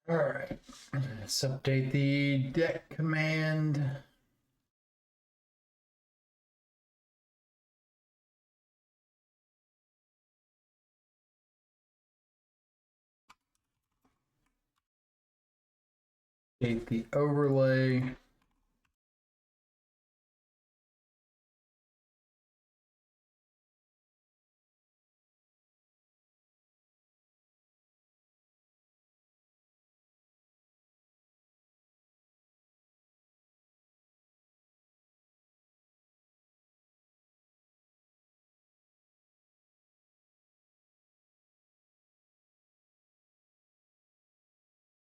All right, let's update the deck command. Update the overlay.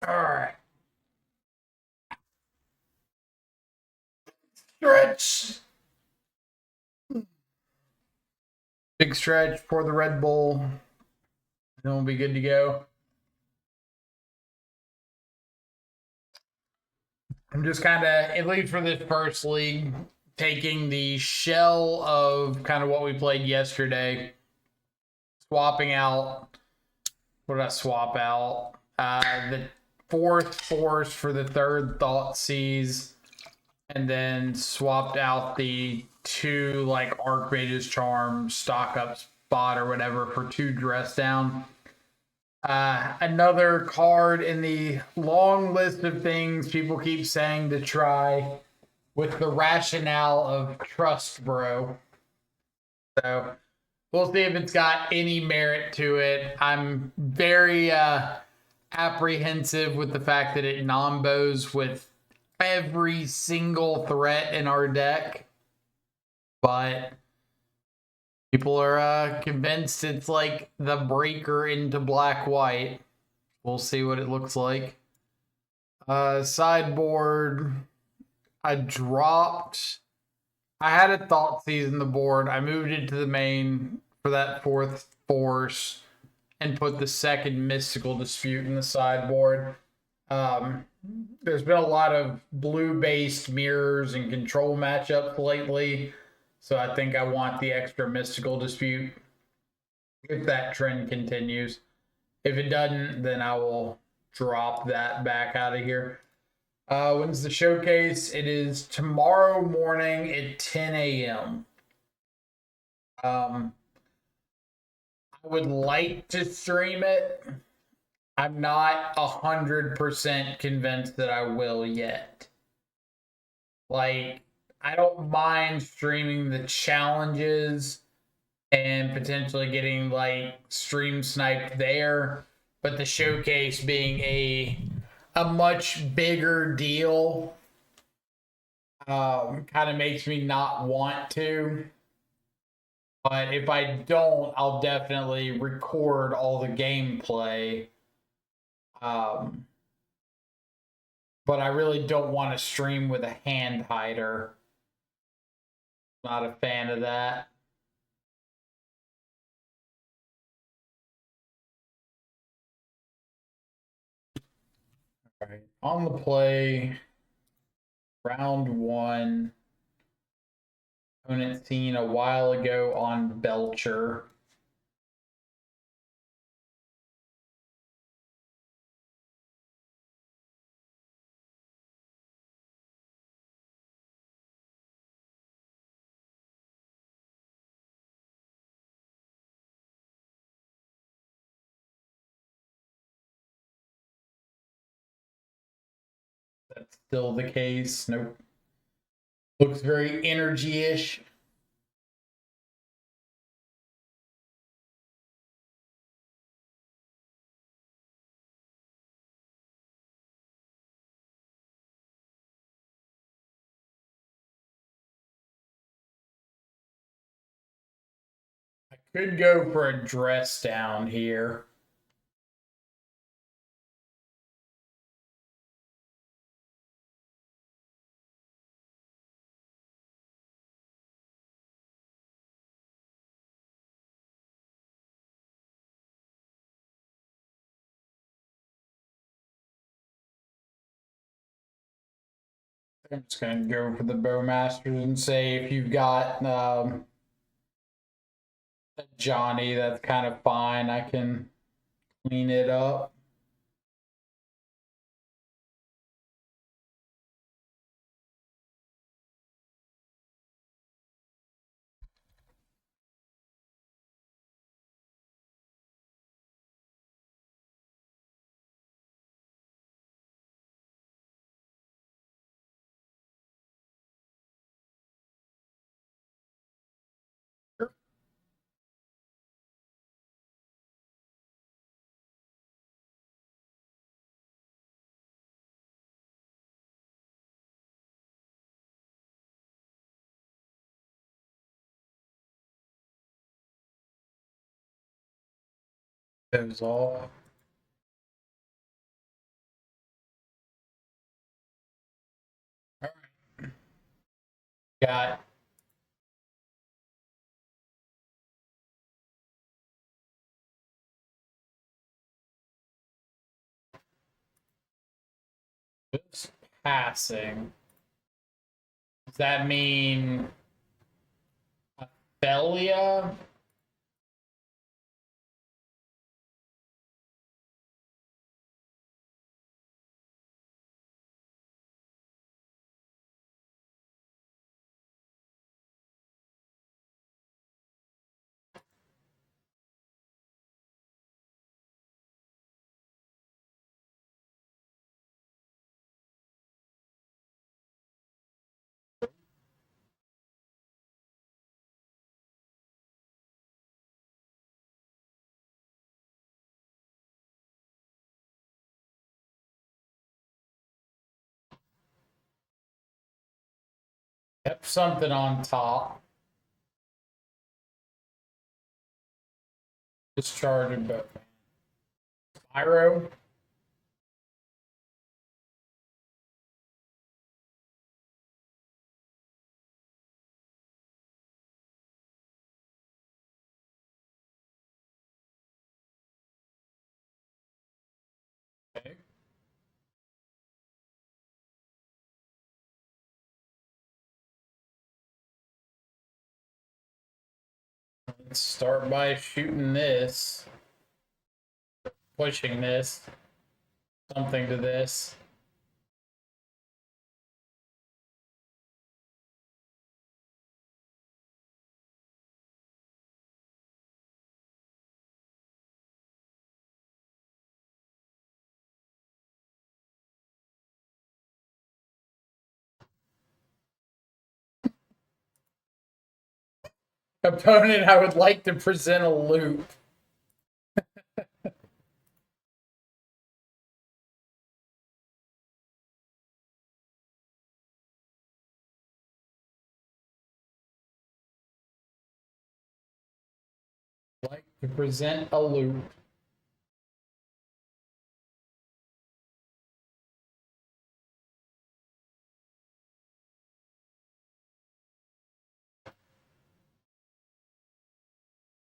All right. Stretch. Big stretch for the Red Bull. Then we'll be good to go. I'm just kind of, at least for this first league, taking the shell of kind of what we played yesterday, swapping out. What did I swap out? The fourth force for the third Thoughtseize, and then swapped out the two like Archmage's Charm stock up spot or whatever for two dress down. Another card in the long list of things people keep saying to try with the rationale of Trust Bro. So we'll see if it's got any merit to it. I'm very apprehensive with the fact that it nombos with every single threat in our deck, but people are convinced it's like the breaker into black white. We'll see what it looks like. Sideboard, I dropped. I had a Thoughtseize in the board. I moved it to the main for that fourth force and put the second Mystical Dispute in the sideboard. There's been a lot of blue-based mirrors and control matchups lately, so I think I want the extra Mystical Dispute if that trend continues. If it doesn't, then I will drop that back out of here. When's the showcase? It is tomorrow morning at 10 a.m. I would like to stream it. I'm not 100% convinced that I will yet. Like, I don't mind streaming the challenges and potentially getting like stream sniped there, but the showcase being a much bigger deal kind of makes me not want to. But if I don't, I'll definitely record all the gameplay. Um, but I really don't want to stream with a hand hider. Not a fan of that. All right, on the play, round one. Opponent seen a while ago on Belcher. That's still the case. Nope. Looks very energy-ish. I could go for a dress down here. I'm just going to go for the Bowmasters and say if you've got Johnny, that's kind of fine. I can clean it up. Goes off. All right. Got just passing. Does that mean Ophelia? Kept something on top. Discharging both. Pyro. Okay. Let's start by shooting this, pushing this, something to this. Opponent, I would like to present a loop. Like to present a loop.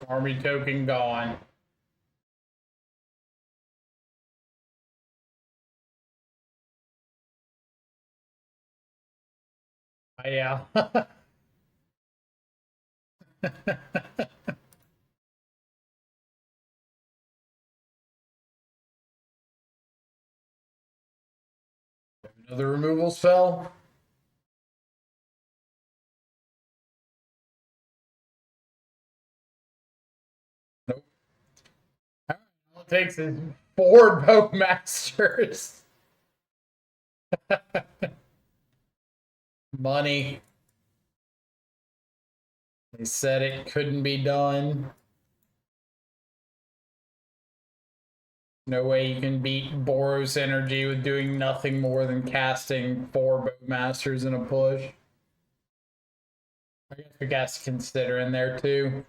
Army token gone. Yeah. Another removal spell. Nope. All it takes is 4 Bowmasters. Money. They said it couldn't be done. No way you can beat Boros energy with doing nothing more than casting 4 Bowmasters in a push. I guess we got to consider in there too.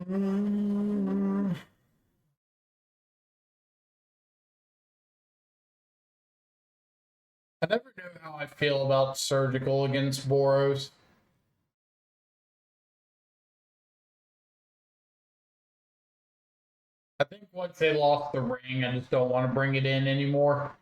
I never know how I feel about surgical against Boros. I think once they lost the ring, I just don't want to bring it in anymore.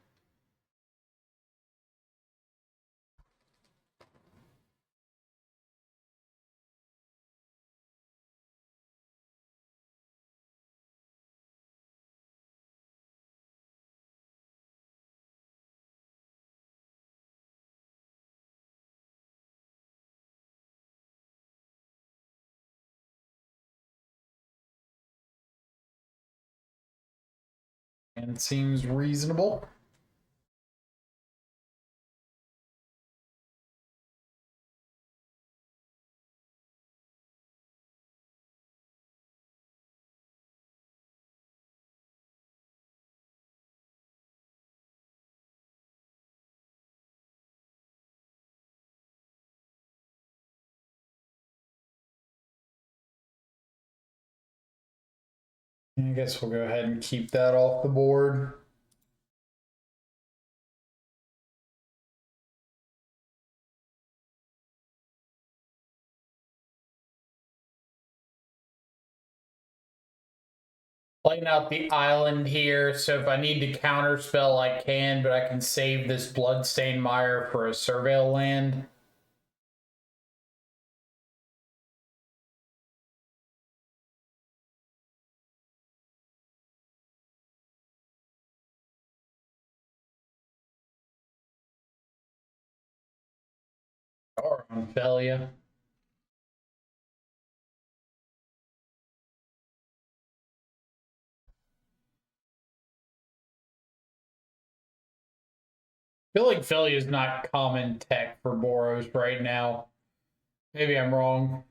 And it seems reasonable. I guess we'll go ahead and keep that off the board. Playing out the island here, so if I need to counterspell, I can, but I can save this Bloodstained Mire for a Surveil land. Or on Felia. I feel like Felia is not common tech for Boros right now. Maybe I'm wrong.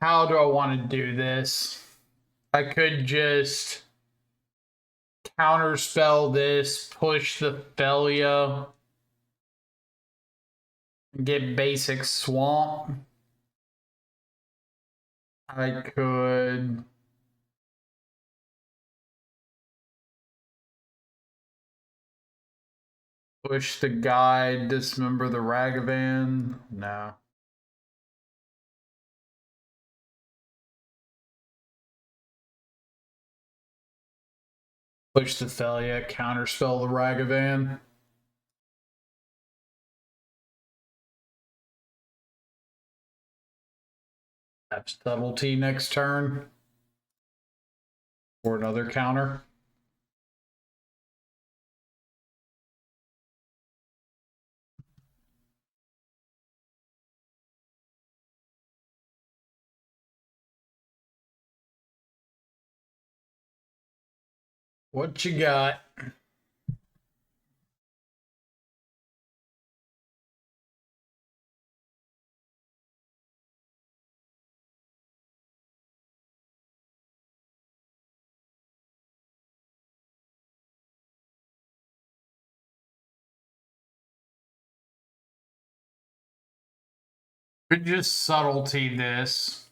How do I want to do this? I could just counterspell this, push the Felia, and get basic swamp. I could push the guide, dismember the Ragavan. No. Push the Felia, counterspell the Ragavan. Have subtlety next turn. Or another counter. What you got? Could just subtlety this.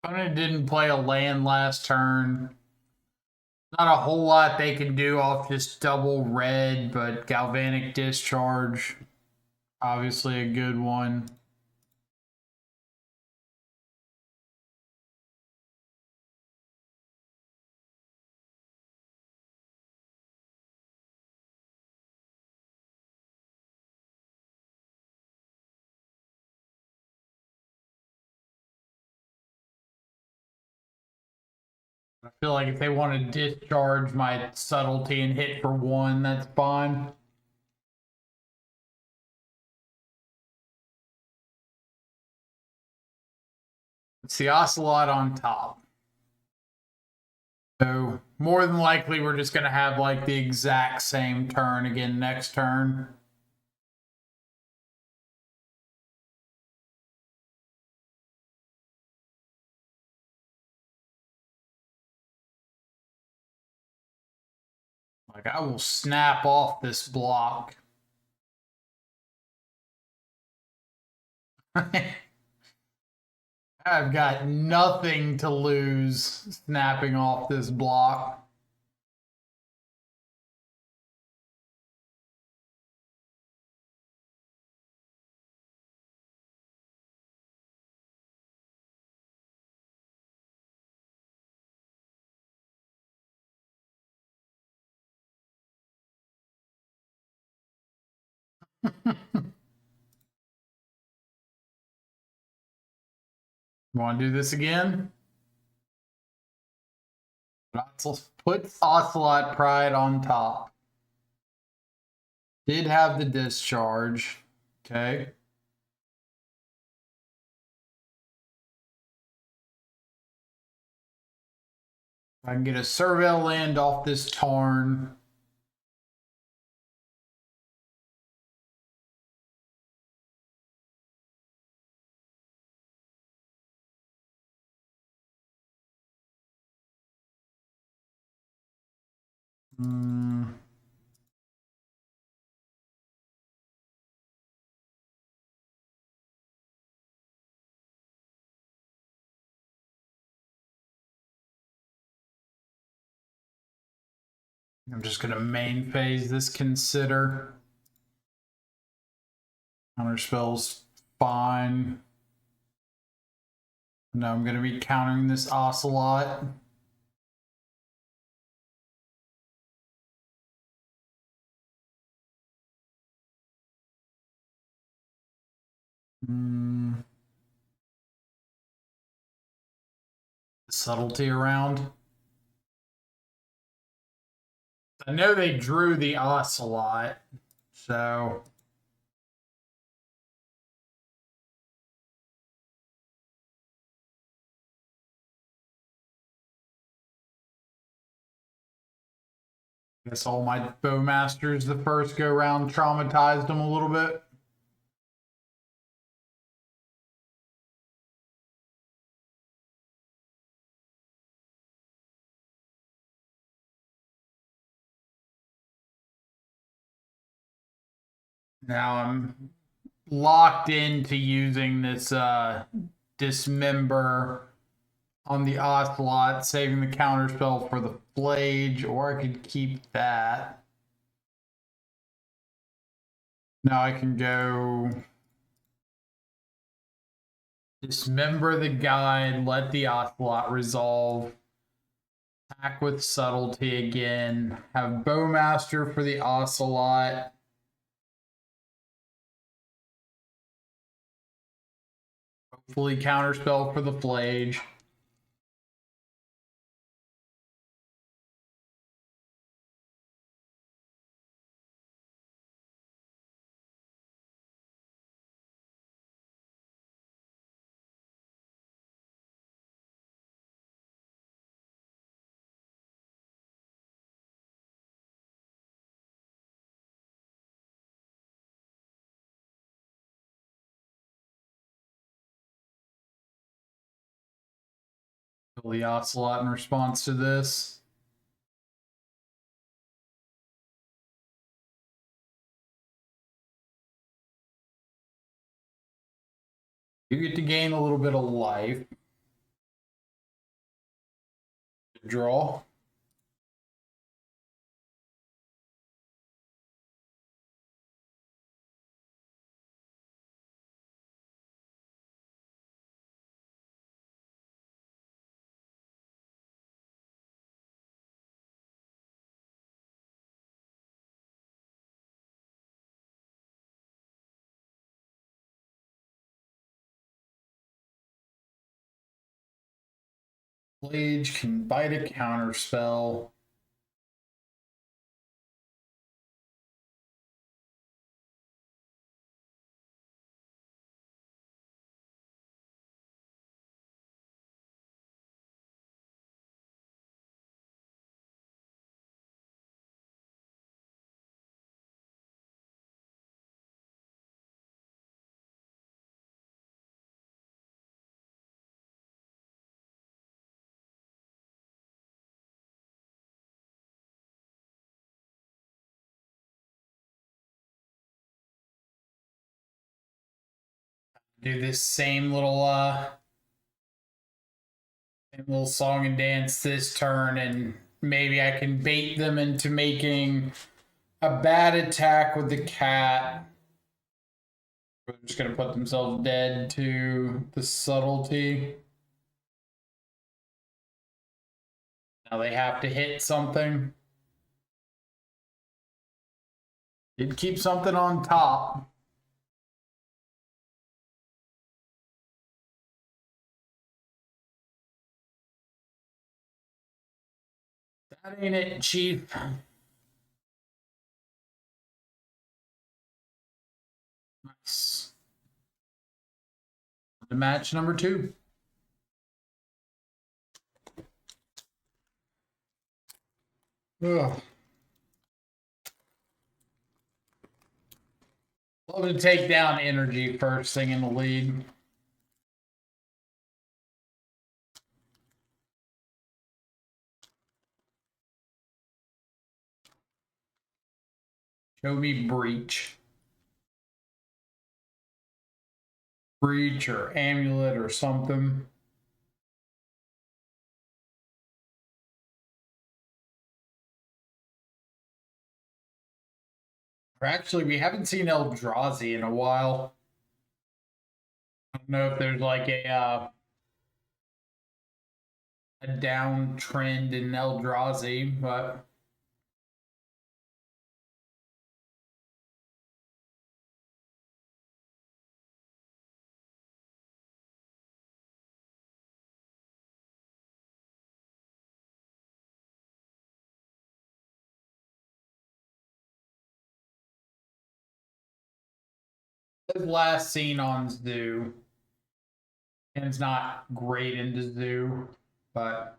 Opponent didn't play a land last turn. Not a whole lot they can do off just double red, but Galvanic Discharge, obviously a good one. I feel like if they want to discharge my subtlety and hit for one, that's fine. It's the Ocelot on top. So more than likely we're just going to have like the exact same turn again next turn. Like I will snap off this block. I've got nothing to lose snapping off this block. Want to do this again? Put Ocelot Pride on top. Did have the discharge. Okay. I can get a Surveil land off this Tarn. Mm. I'm just going to main phase this consider. Counter spells fine. No, I'm going to be countering this Ocelot. Subtlety around. I know they drew the Ocelot, so I guess all my bowmasters the first go round traumatized them a little bit. Now I'm locked into using this dismember on the Ocelot, saving the counterspell for the Flage, or I could keep that. Now I can go dismember the guide, let the Ocelot resolve, attack with subtlety again, have Bowmaster for the Ocelot. Hopefully counterspell for the Flage. Kill the Ocelot in response to this. You get to gain a little bit of life. Draw. Flage can bite a counterspell. Do this same little song and dance this turn, and maybe I can bait them into making a bad attack with the cat. They're just gonna put themselves dead to the subtlety. Now they have to hit something. Did keep something on top. That ain't it, Chief. Nice. The match number 2. Ugh. Love to take down energy first thing in the lead. Show me breach. Breach or amulet or something. Or actually, we haven't seen Eldrazi in a while. I don't know if there's like a downtrend in Eldrazi, but his last seen on Zoo, and it's not great into Zoo, but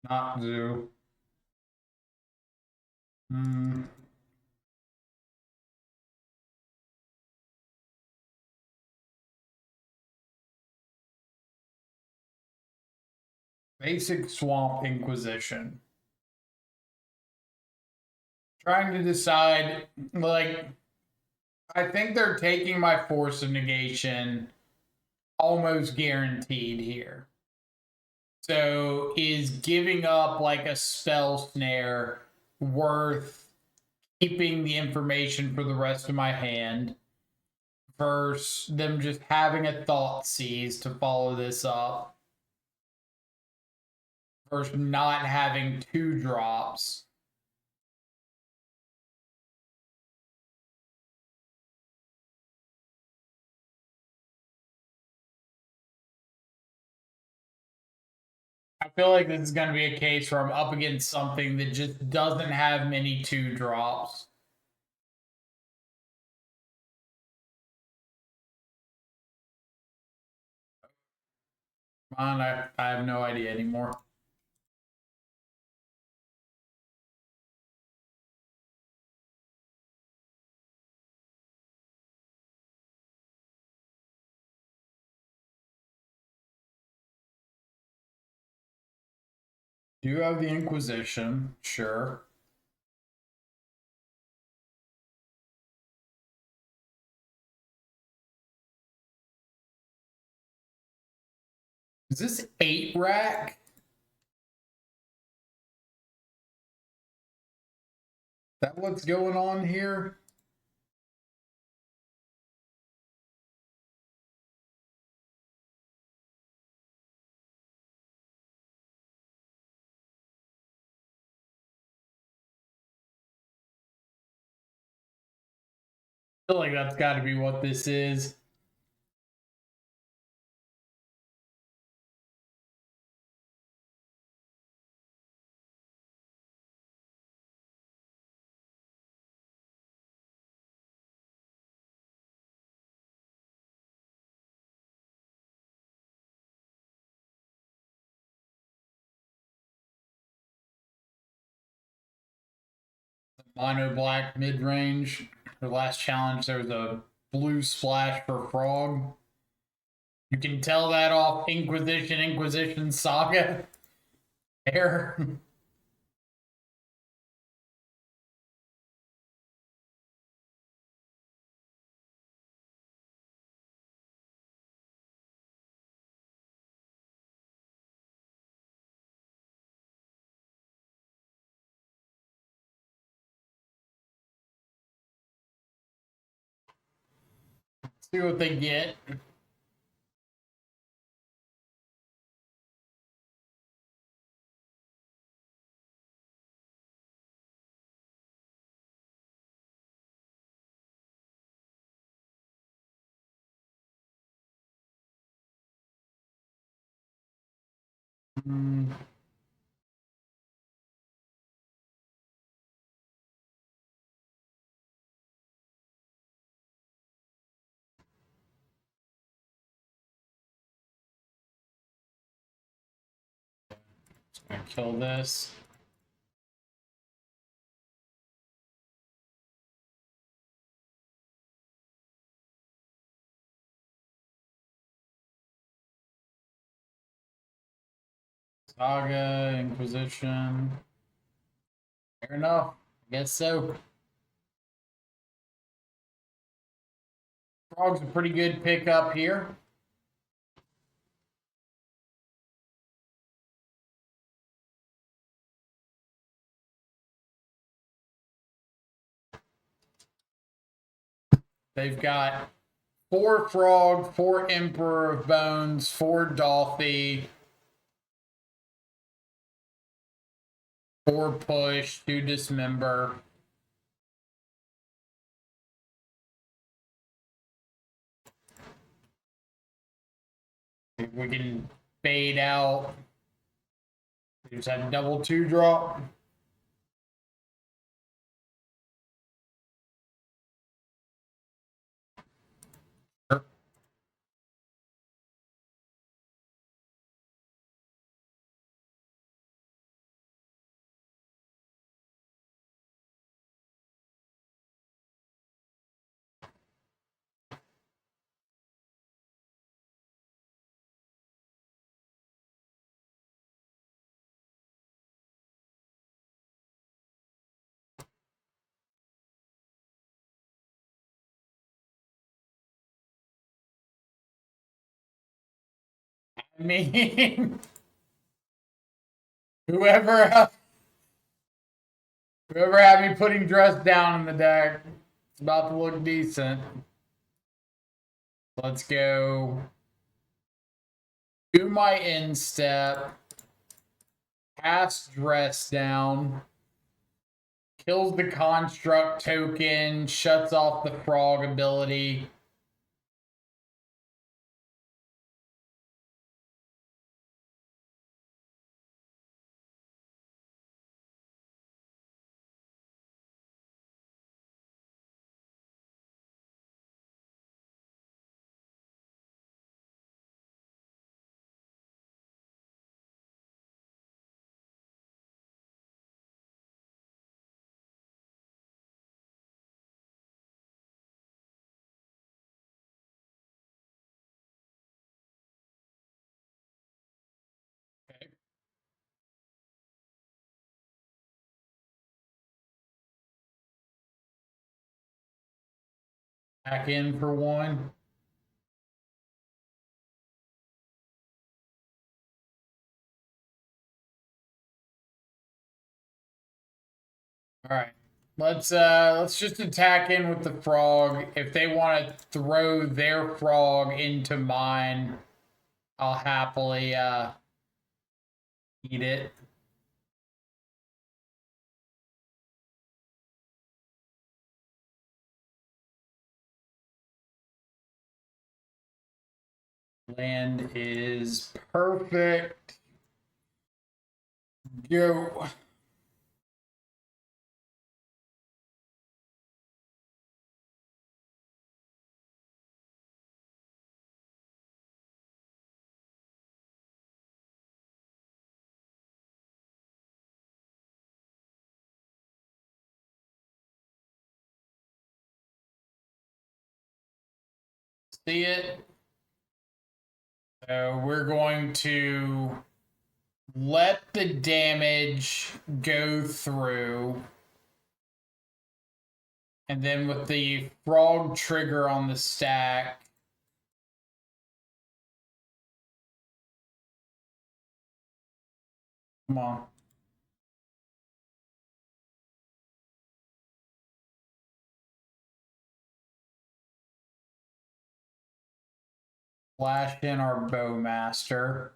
not Zoo. Basic Swamp Inquisition. Trying to decide, like, I think they're taking my Force of Negation almost guaranteed here. So is giving up like a spell snare worth keeping the information for the rest of my hand versus them just having a thought seize to follow this up versus not having 2 drops? I feel like this is going to be a case where I'm up against something that just doesn't have many 2 drops. I have no idea anymore. Do you have the Inquisition? Sure. Is this 8-rack? That what's going on here? I feel like that's got to be what this is. Mono black mid range. The last challenge, there was a blue splash for frog. You can tell that off Inquisition Saga. There. See what they get. Gonna kill this. Saga, Inquisition. Fair enough. I guess so. Frog's a pretty good pickup here. They've got 4 Frog, 4 Emperor of Bones, 4 Dolphy, 4 Push, 2 Dismember. If we can fade out. We just had double 2 drop. I mean, whoever had me putting Dress down in the deck, it's about to look decent. Let's go. Do my instep. Cast Dress down. Kills the construct token. Shuts off the frog ability. Okay. Back in for 1. All right. Let's just attack in with the frog. If they want to throw their frog into mine, I'll happily eat it. Land is perfect. Go. See it? So we're going to let the damage go through. And then with the frog trigger on the stack, come on. Flash in our Bowmaster.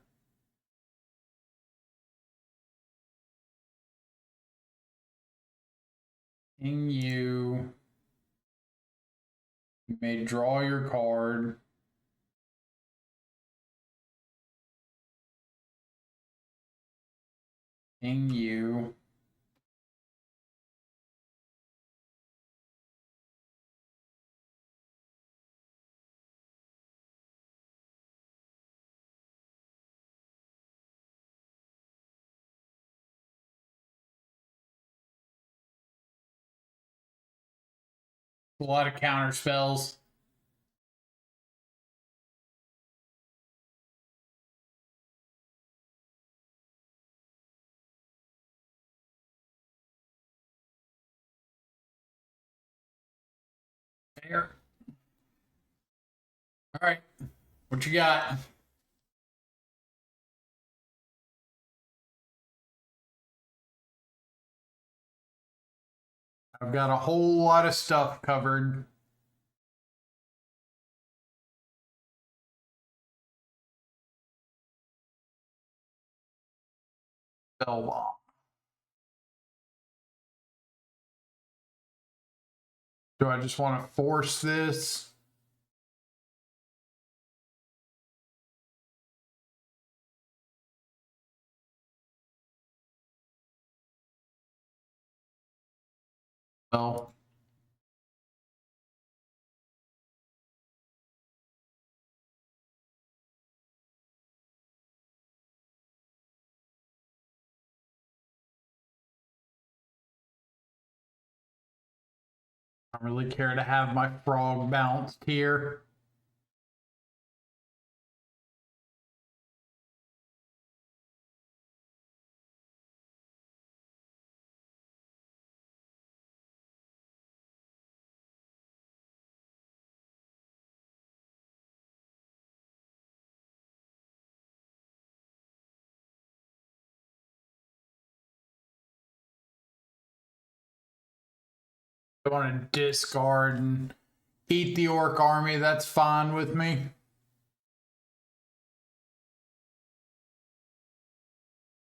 King you. You may draw your card. King you. A lot of counter spells. There. All right. What you got? I've got a whole lot of stuff covered. Spell bomb. Do I just want to force this? No. I don't really care to have my frog bounced here. I want to discard and eat the orc army. That's fine with me.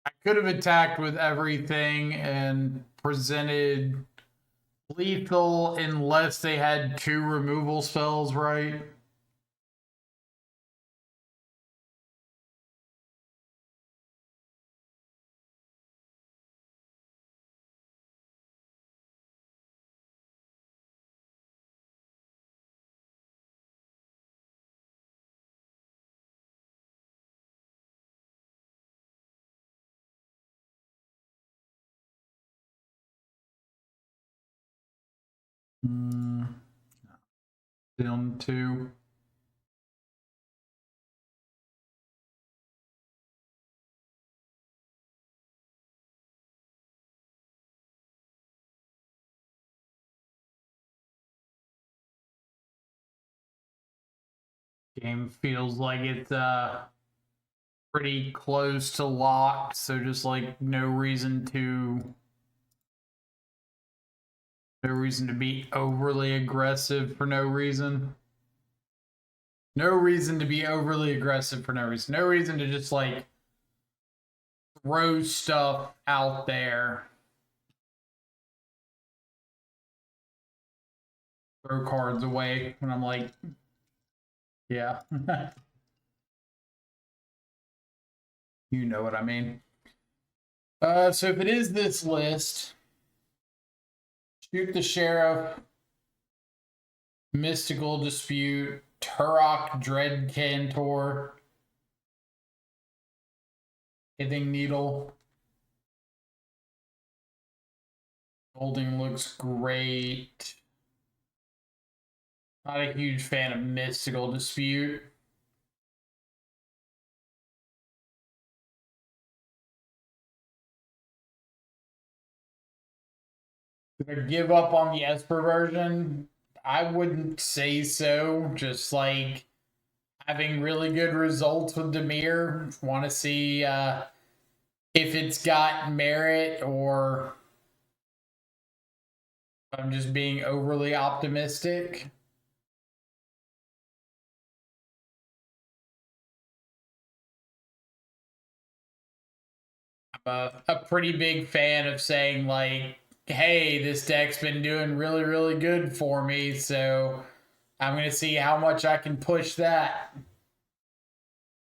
I could have attacked with everything and presented lethal unless they had 2 removal spells, right? Down 2. Game feels like it's pretty close to locked, so just like no reason to be overly aggressive for no reason. No reason to be overly aggressive for no reason. No reason to just like throw stuff out there. Throw cards away when I'm like, yeah. You know what I mean. So if it is this list, Shoot the Sheriff, Mystical Dispute, Turok Dread Cantor, Hithing Needle. Golding looks great. Not a huge fan of Mystical Dispute. Did I give up on the Esper version? I wouldn't say so. Just like having really good results with Dimir. Want to see if it's got merit or if I'm just being overly optimistic. I'm a pretty big fan of saying like, hey, this deck's been doing really, really good for me, so I'm going to see how much I can push that.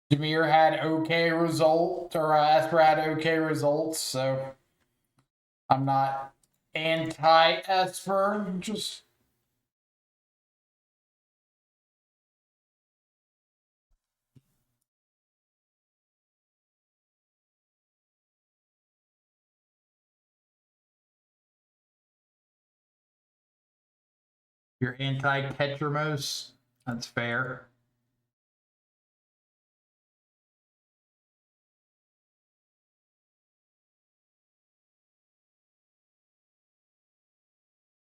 Dimir had okay results, or Esper had okay results, so I'm not anti-Esper, just you're anti-Ketramos. That's fair.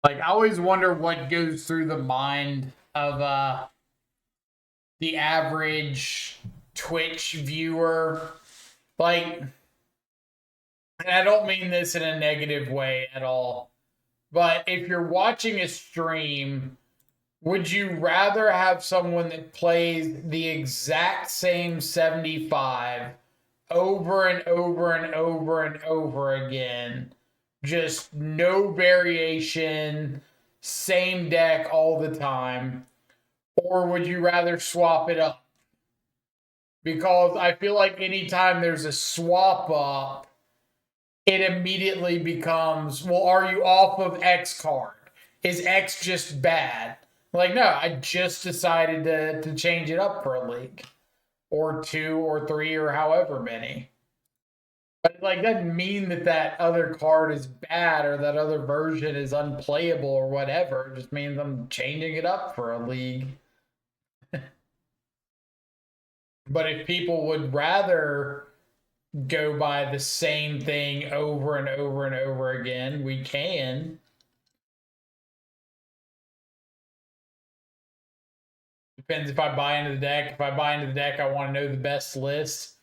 Like I always wonder what goes through the mind of the average Twitch viewer. Like, and I don't mean this in a negative way at all, but if you're watching a stream, would you rather have someone that plays the exact same 75 over and over and over and over again? Just no variation, same deck all the time? Or would you rather swap it up? Because I feel like anytime there's a swap up, it immediately becomes, well, are you off of X card? Is X just bad? Like, no, I just decided to change it up for a league or two or three or however many. But it, like, doesn't mean that that other card is bad or that other version is unplayable or whatever. It just means I'm changing it up for a league. But if people would rather go by the same thing over and over and over again, we can. Depends if I buy into the deck. If I buy into the deck, I want to know the best list.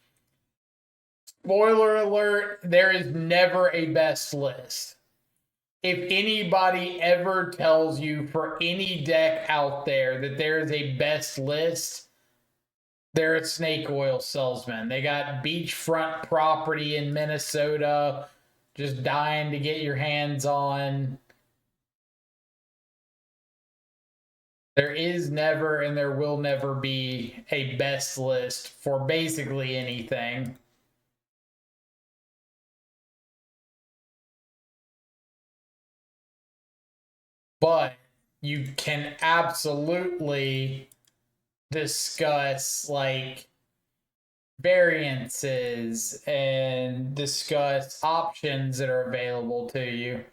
Spoiler alert, there is never a best list. If anybody ever tells you for any deck out there that there is a best list, they're a snake oil salesman. They got beachfront property in Minnesota, just dying to get your hands on. There is never and there will never be a best list for basically anything. But you can absolutely discuss like variances and discuss options that are available to you.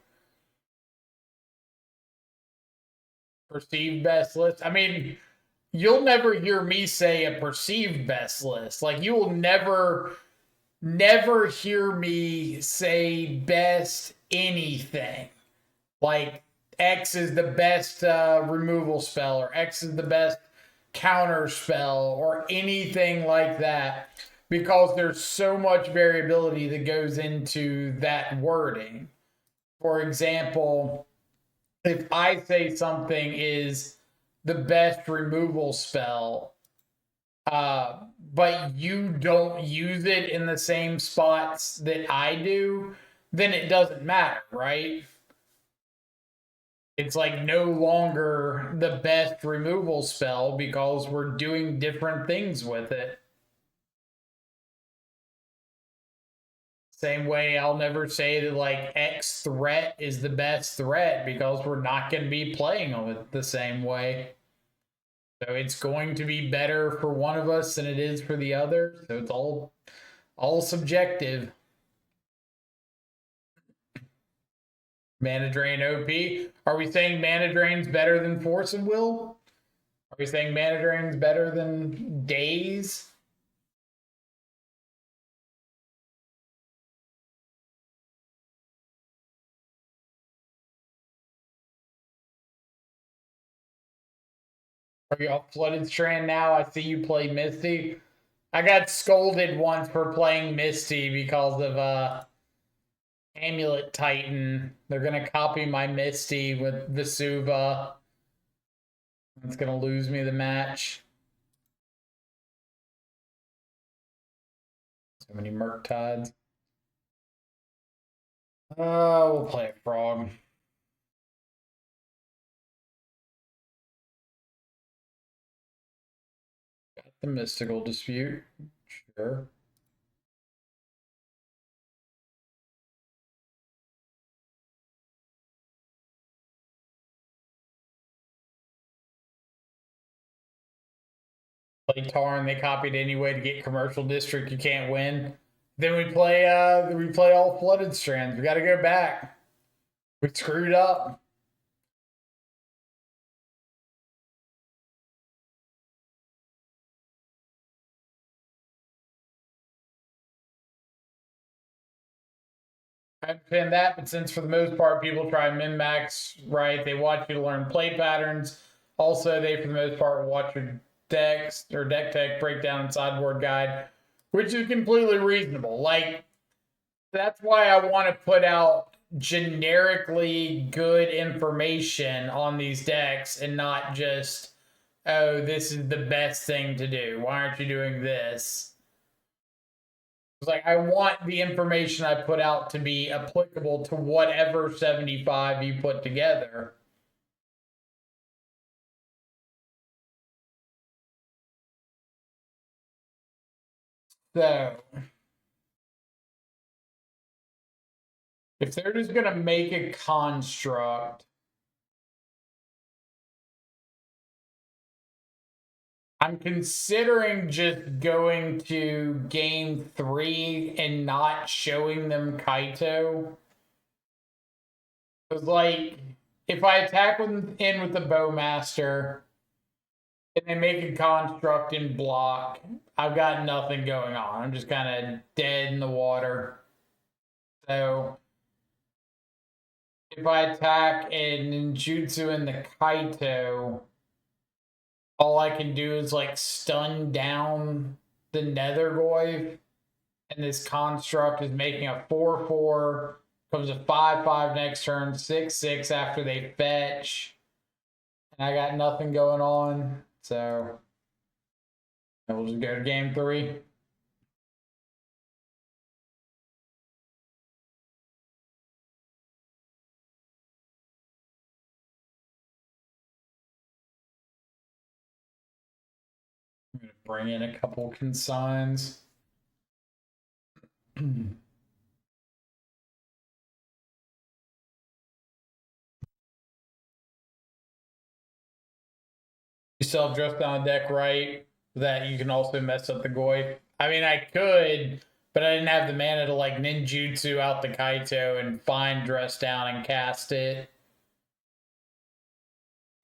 Perceived best list. I mean, you'll never hear me say a perceived best list. Like you will never hear me say best anything. Like X is the best removal spell, or X is the best counter spell, or anything like that, because there's so much variability that goes into that wording. For example, if I say something is the best removal spell, but you don't use it in the same spots that I do, then it doesn't matter, right? It's like no longer the best removal spell because we're doing different things with it. Same way I'll never say that like X threat is the best threat because we're not going to be playing it the same way. So it's going to be better for one of us than it is for the other. So it's all subjective. Mana Drain OP. Are we saying Mana Drain's better than Force and Will? Are we saying Mana Drain's better than Daze? Are you off Flooded Strand now? I see you play Misty. I got scolded once for playing Misty because of Amulet Titan. They're gonna copy my Misty with Vesuva. It's gonna lose me the match. So many Murktides. We'll play a Frog. Got the Mystical Dispute. Sure. Play Tarn, they copied anyway to get Commercial District, you can't win. Then we play all Flooded Strands. We gotta go back. We screwed up. I understand that, but since for the most part people try min-max, right? They watch you to learn play patterns. Also, they for the most part watch your decks or deck tech breakdown and sideboard guide, which is completely reasonable. Like that's why I want to put out generically good information on these decks and not just, oh, this is the best thing to do. Why aren't you doing this? It's like I want the information I put out to be applicable to whatever 75 you put together. So if they're just gonna make a construct, I'm considering just going to game 3 and not showing them Kaito. Because, like, if I attack in with the Bowmaster and they make a construct and block, I've got nothing going on. I'm just kind of dead in the water. So if I attack and ninjutsu in the Kaito, all I can do is like stun down the Nethergoyf, and this construct is making a 4/4, comes a 5/5 next turn, 6/6 after they fetch, and I got nothing going on, so we'll just go to game 3. I'm gonna bring in a couple consigns. You still have Dress Down deck, right? That you can also mess up the Goy. I mean, I could, but I didn't have the mana to like ninjutsu out the Kaito and find Dress Down and cast it.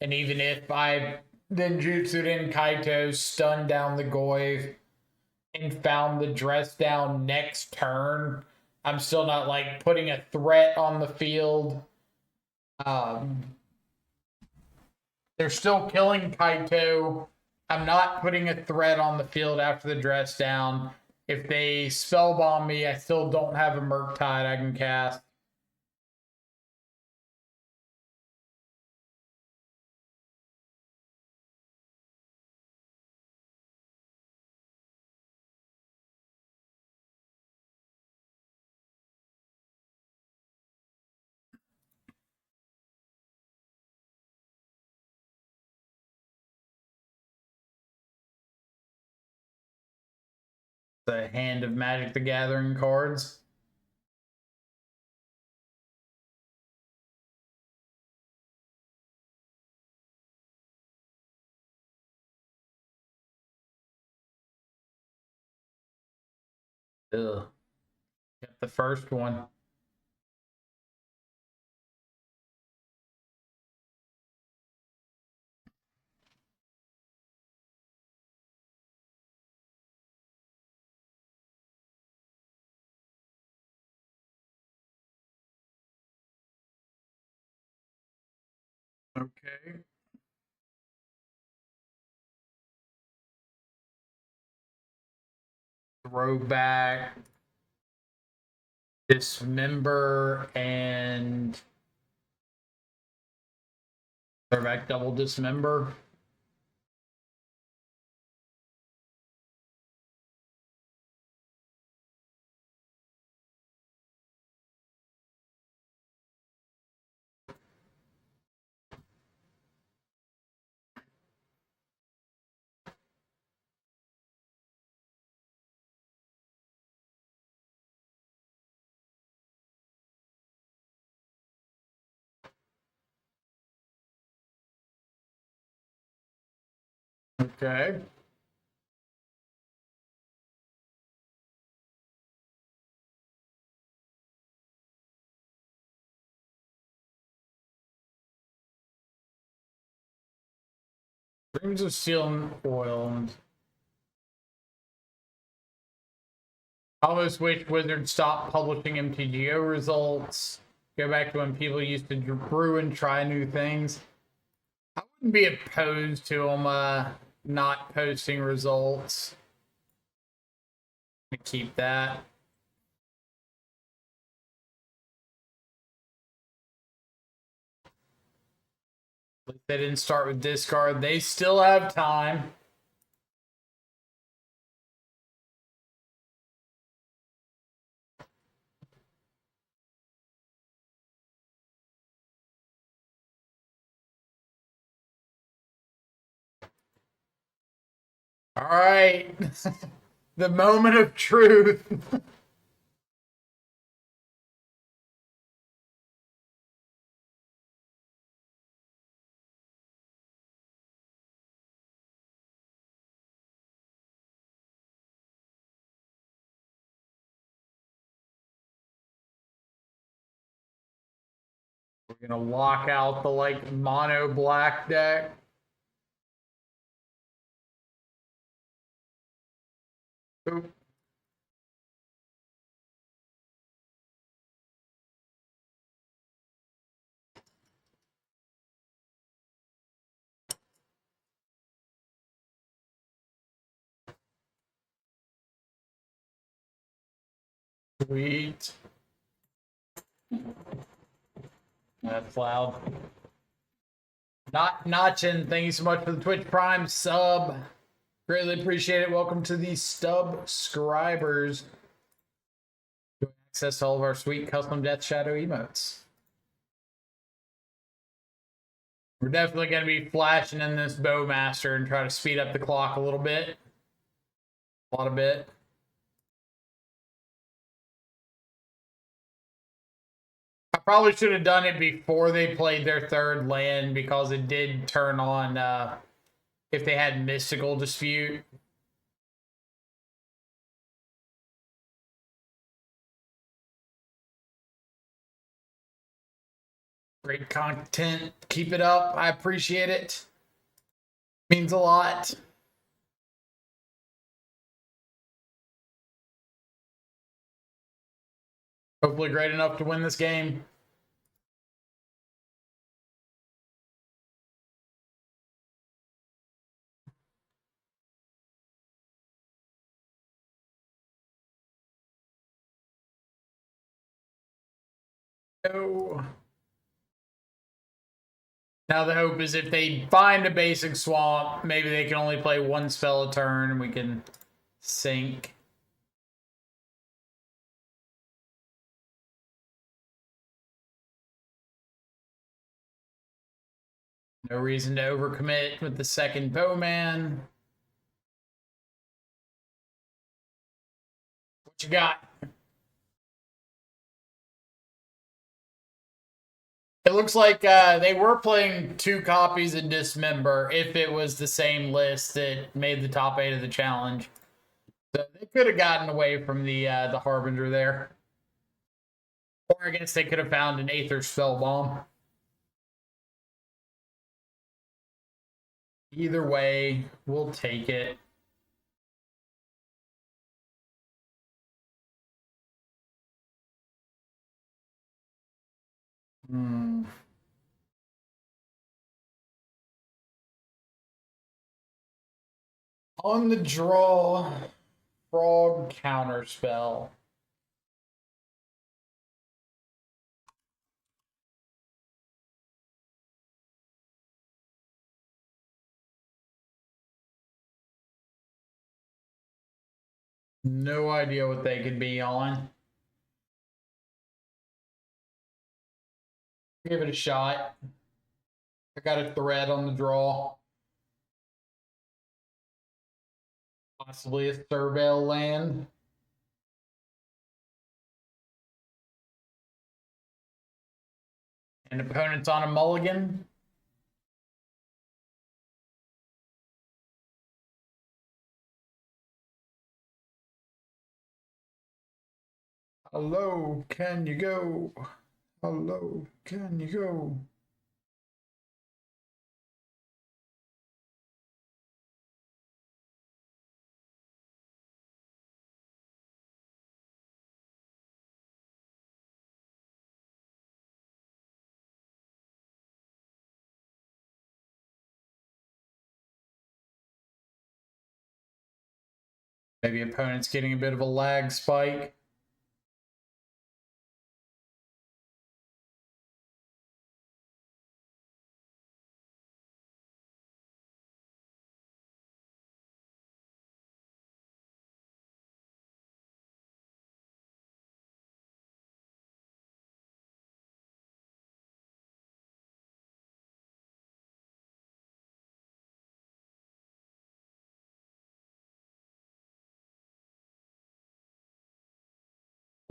And even if I ninjutsu'd in Kaito, stunned down the Goy, and found the Dress Down next turn, I'm still not like putting a threat on the field. They're still killing Kaito. I'm not putting a threat on the field after the Dress Down. If they spellbomb me, I still don't have a Murktide I can cast. The Hand of Magic the Gathering cards. Ugh. Get the first one. Okay. Throwback, Dismember, and throwback double Dismember. Okay. Dreams of Steel and Oil. I almost wish Wizards stopped publishing MTGO results. Go back to when people used to brew and try new things. I wouldn't be opposed to them not posting results. Keep that. If they didn't start with discard, they still have time. All right. The moment of truth. We're gonna lock out the like mono black deck. Oop. Sweet. That's loud. Not Notchin, thank you so much for the Twitch Prime sub. Greatly appreciate it. Welcome to the subscribers. Access to all of our sweet custom Death Shadow emotes. We're definitely going to be flashing in this Bowmaster and try to speed up the clock a little bit. A lot of bit. I probably should have done it before they played their third land because it did turn on if they had Mystical Dispute. Great content. Keep it up. I appreciate it. Means a lot. Hopefully great enough to win this game. No. Now the hope is if they find a basic swamp, maybe they can only play one spell a turn and we can sink. No reason to overcommit with the second Bowman. What you got? It looks like they were playing 2 copies of Dismember if it was the same list that made the top 8 of the challenge. So they could have gotten away from the Harbinger there. Or I guess they could have found an Aether Spellbomb. Either way, we'll take it. On the draw, Frog Counterspell. No idea what they could be on. Give it a shot. I got a thread on the draw. Possibly a Surveil land. And opponent's on a mulligan. Hello, can you go? Hello, can you go? Maybe opponent's getting a bit of a lag spike.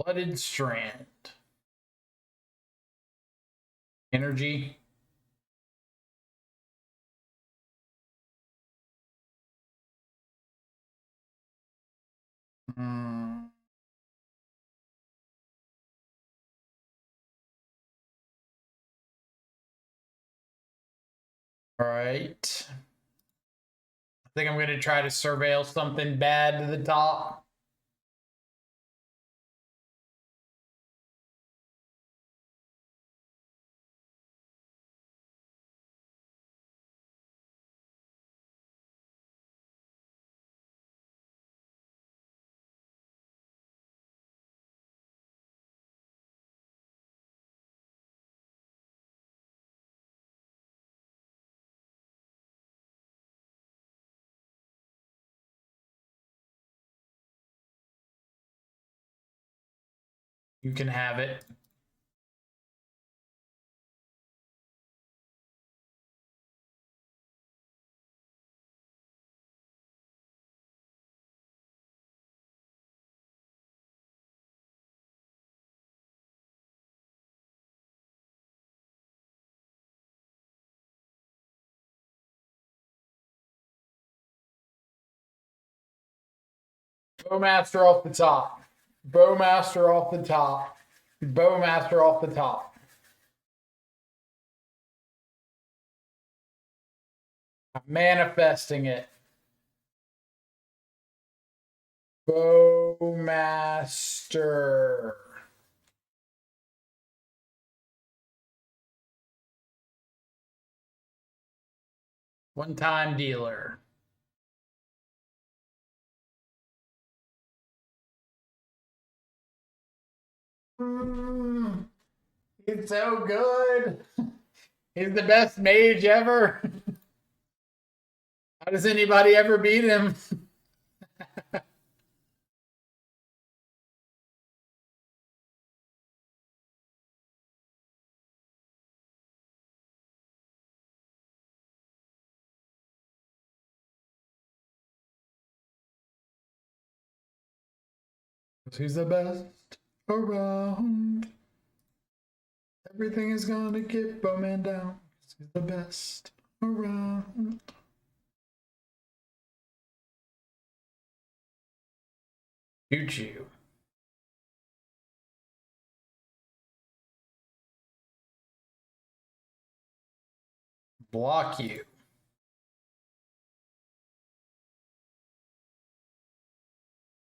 Blooded Strand. Energy. Hmm. All right. I think I'm going to try to surveil something bad to the top. You can have it. Bowmaster off the top. Bowmaster off the top. Bowmaster off the top. I'm manifesting it. Bowmaster. One-time dealer. He's so good. He's the best mage ever. How does anybody ever beat him? He's the best around. Everything is gonna get Bowman down. He's the best around. Shoot you. Block you.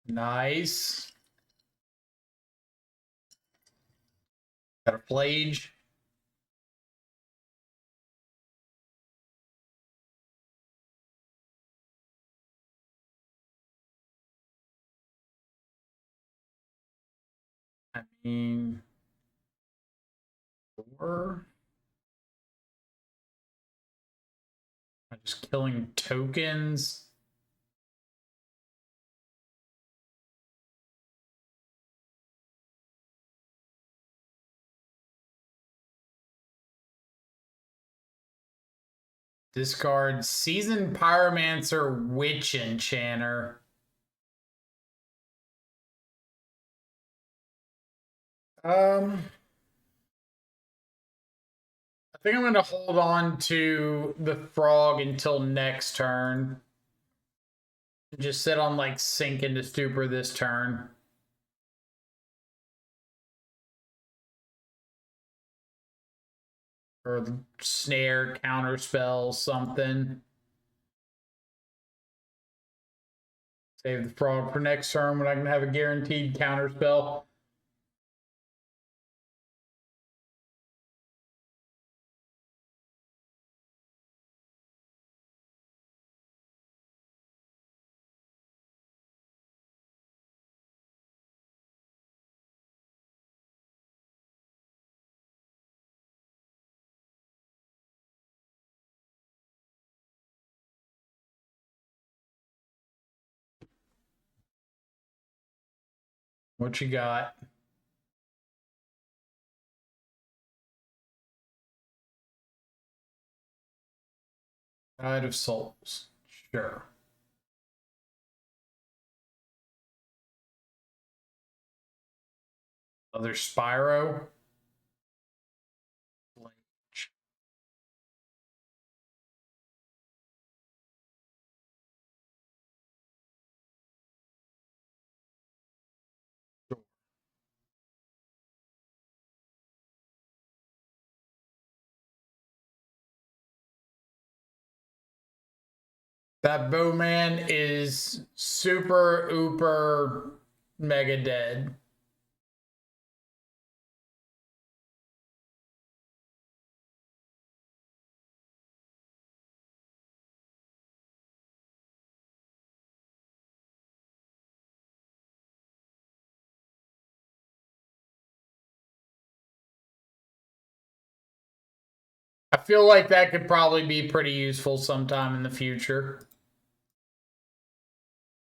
Nice. Got a flage. I mean, 4. I'm just killing tokens. Discard Seasoned Pyromancer Witch Enchanter. I think I'm going to hold on to the frog until next turn. Just sit on like Sink into Stupor this turn. Or Snare, Counterspell, something. Save the frog for next turn when I can have a guaranteed Counterspell. What you got? Tide of Souls. Sure. Other Spyro. That Bowman is super ooper mega dead. I feel like that could probably be pretty useful sometime in the future.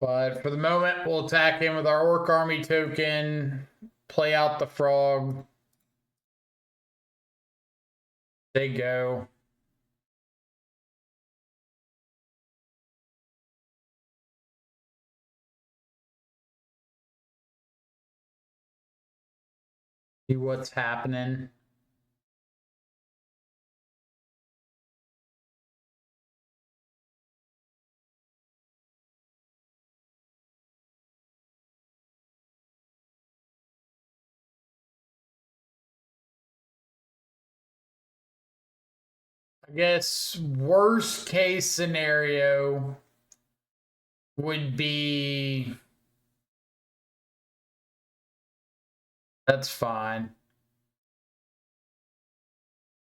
But for the moment, we'll attack him with our Orc Army token, play out the frog. They go. See what's happening. I guess worst case scenario would be that's fine.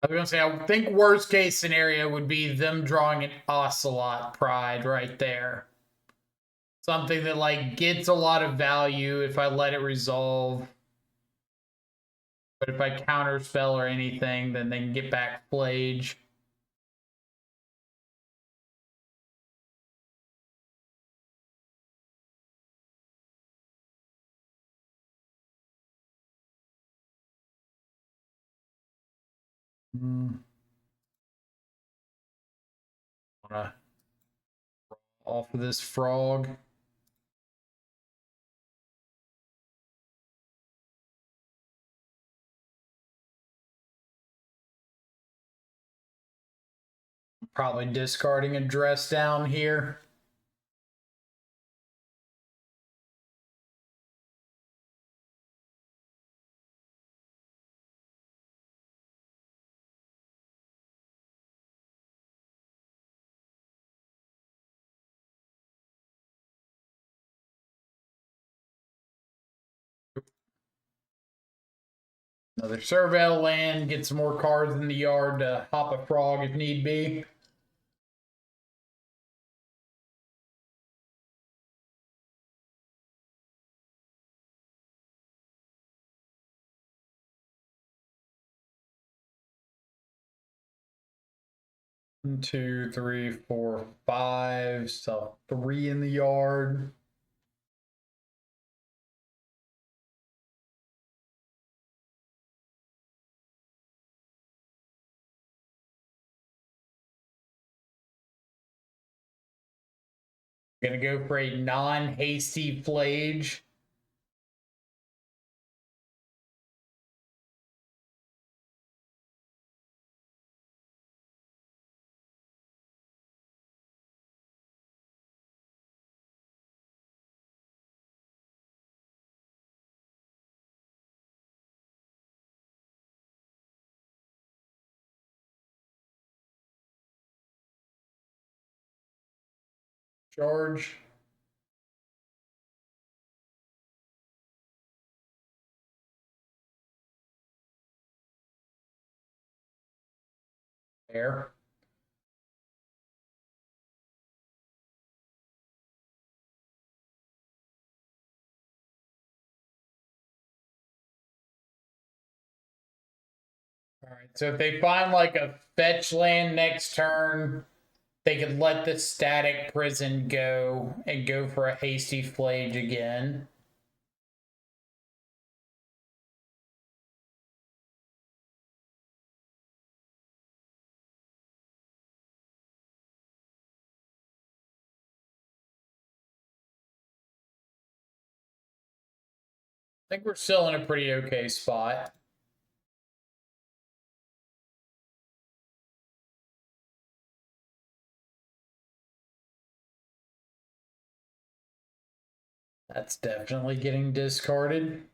I was gonna say I think worst case scenario would be them drawing an Ocelot Pride right there. Something that like gets a lot of value if I let it resolve. But if I counterspell or anything, then they can get back Flage. Wanna off of this frog. Probably discarding a dress down here. Another Surveil land, get some more cards in the yard to hop a frog if need be. One, two, three, four, five. So 3 in the yard. Gonna go for a non-hasty Flage. Charge. There. All right. So if they find like a fetch land next turn, they could let the static prison go and go for a hasty Flage again. I think we're still in a pretty okay spot. That's definitely getting discarded.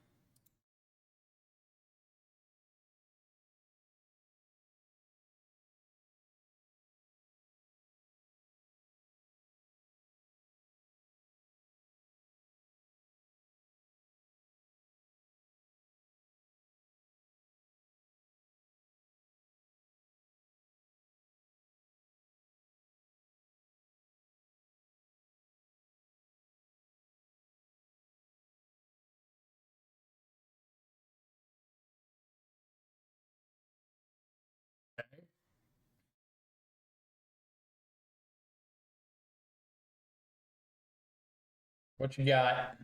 What you got?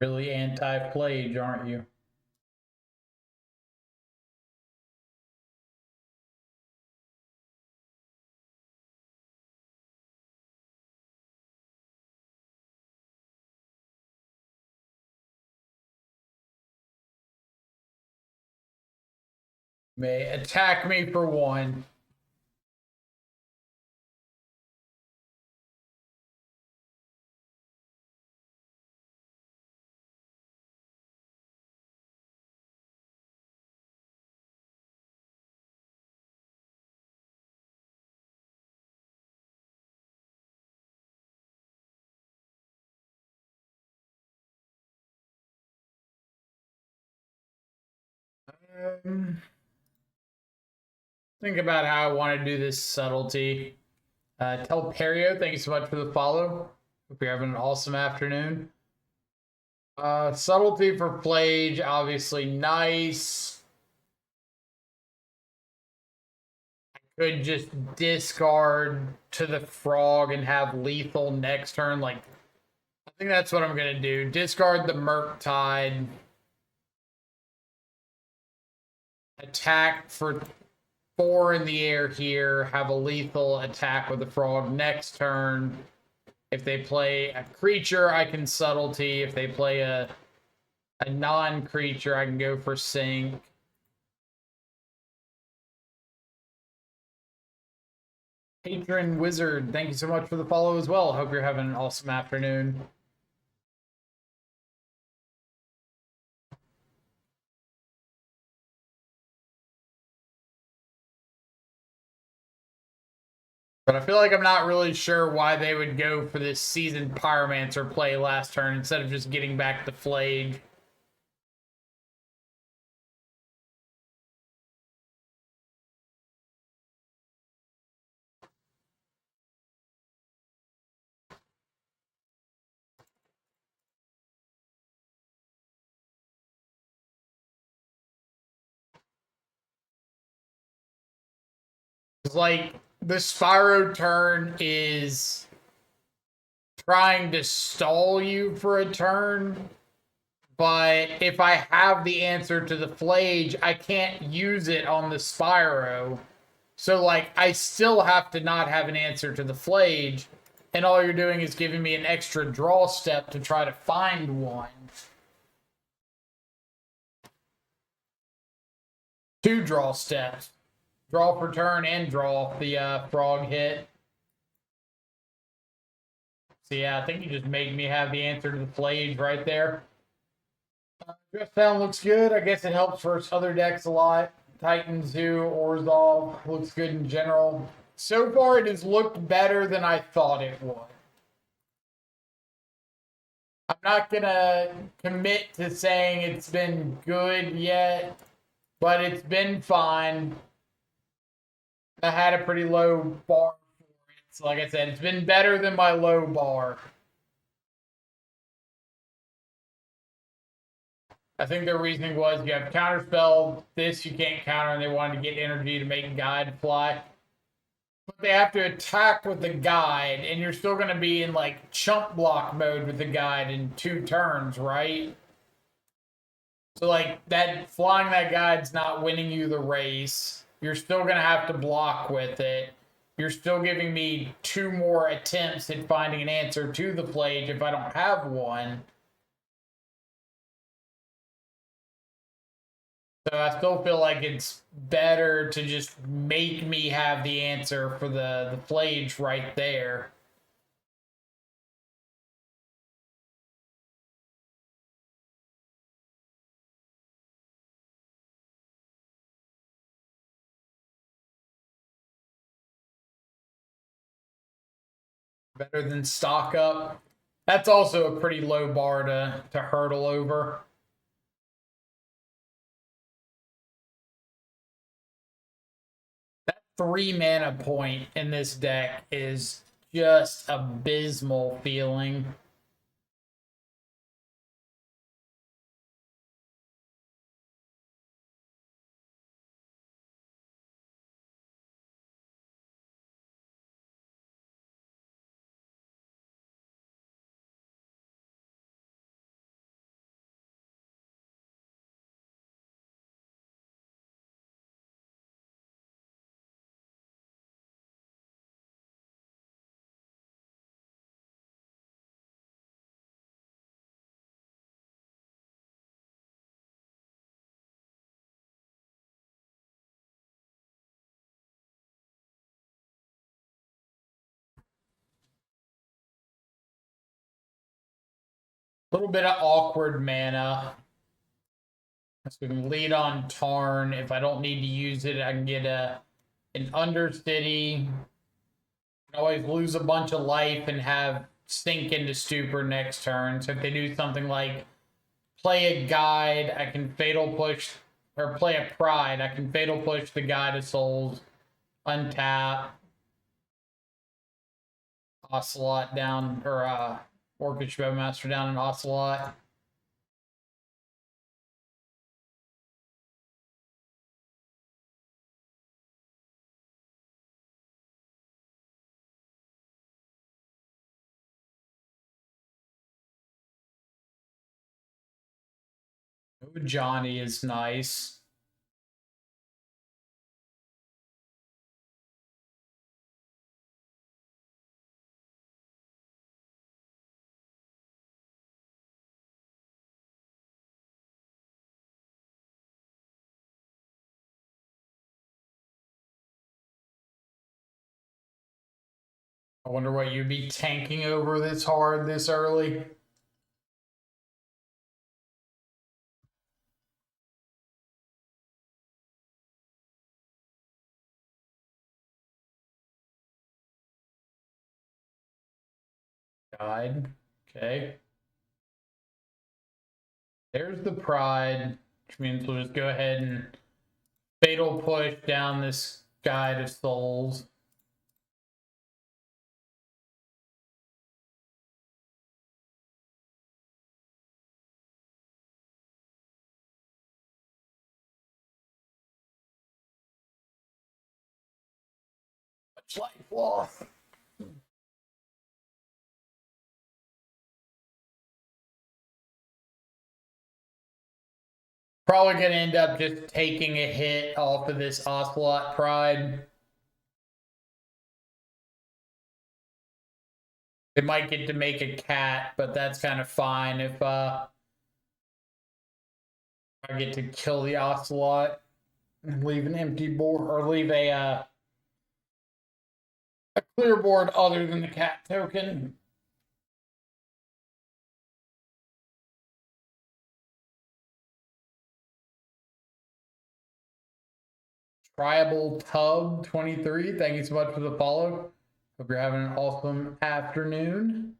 Really anti-plage, aren't you? May attack me for one. Think about how I want to do this subtlety. Tell Perio, thank you so much for the follow. Hope you're having an awesome afternoon. Subtlety for Plage, obviously nice. Could just discard to the frog and have lethal next turn. Like, I think that's what I'm gonna do. Discard the Murktide. Attack for 4 in the air here. Have a lethal attack with the frog next turn. If they play a creature, I can subtlety. If they play a non-creature, I can go for sink. Patron Wizard, thank you so much for the follow as well. Hope you're having an awesome afternoon. But I feel like I'm not really sure why they would go for this Seasoned Pyromancer play last turn instead of just getting back the Flage. It's like the Spyro turn is trying to stall you for a turn, but if I have the answer to the Flage, I can't use it on the Spyro. So, like, I still have to not have an answer to the Flage, and all you're doing is giving me an extra draw step to try to find one. 2 draw steps. Draw for turn and draw the frog hit. So yeah, I think you just made me have the answer to the Flage right there. Dress down looks good. I guess it helps for other decks a lot. Titan Zoo, Orzhov looks good in general. So far, it has looked better than I thought it would. not gonna commit to saying it's been good yet, but it's been fine. I had a pretty low bar for it. So like I said, it's been better than my low bar. I think their reasoning was you have counterspell, this you can't counter, and they wanted to get energy to make guide fly. But they have to attack with the guide, and you're still going to be in like chump block mode with the guide in 2 turns, right? So like that flying that guide's not winning you the race. You're still going to have to block with it. You're still giving me 2 more attempts at finding an answer to the plage if I don't have one. So I still feel like it's better to just make me have the answer for the plage right there. Better than stock up. That's also a pretty low bar to hurdle over. That 3 mana point in this deck is just abysmal feeling. A little bit of awkward mana. So we can lead on Tarn. If I don't need to use it, I can get an Undercity. Can always lose a bunch of life and have sink into stupor next turn. So if they do something like play a guide, I can fatal push, or play a pride, I can fatal push the Guide of Souls, untap, Ocelot down, or Orcish Bowmaster down in Ocelot. Ooh, Johnny is nice. I wonder what you'd be tanking over this hard this early. Guide. Okay. There's the pride, which means we'll just go ahead and fatal push down this Guide of Souls. Much life loss. Probably gonna end up just taking a hit off of this Ocelot Pride. They might get to make a cat, but that's kind of fine if I get to kill the Ocelot and leave an empty board, or leave a clear board other than the cat token. Tribal Tub 23, thank you so much for the follow. Hope you're having an awesome afternoon.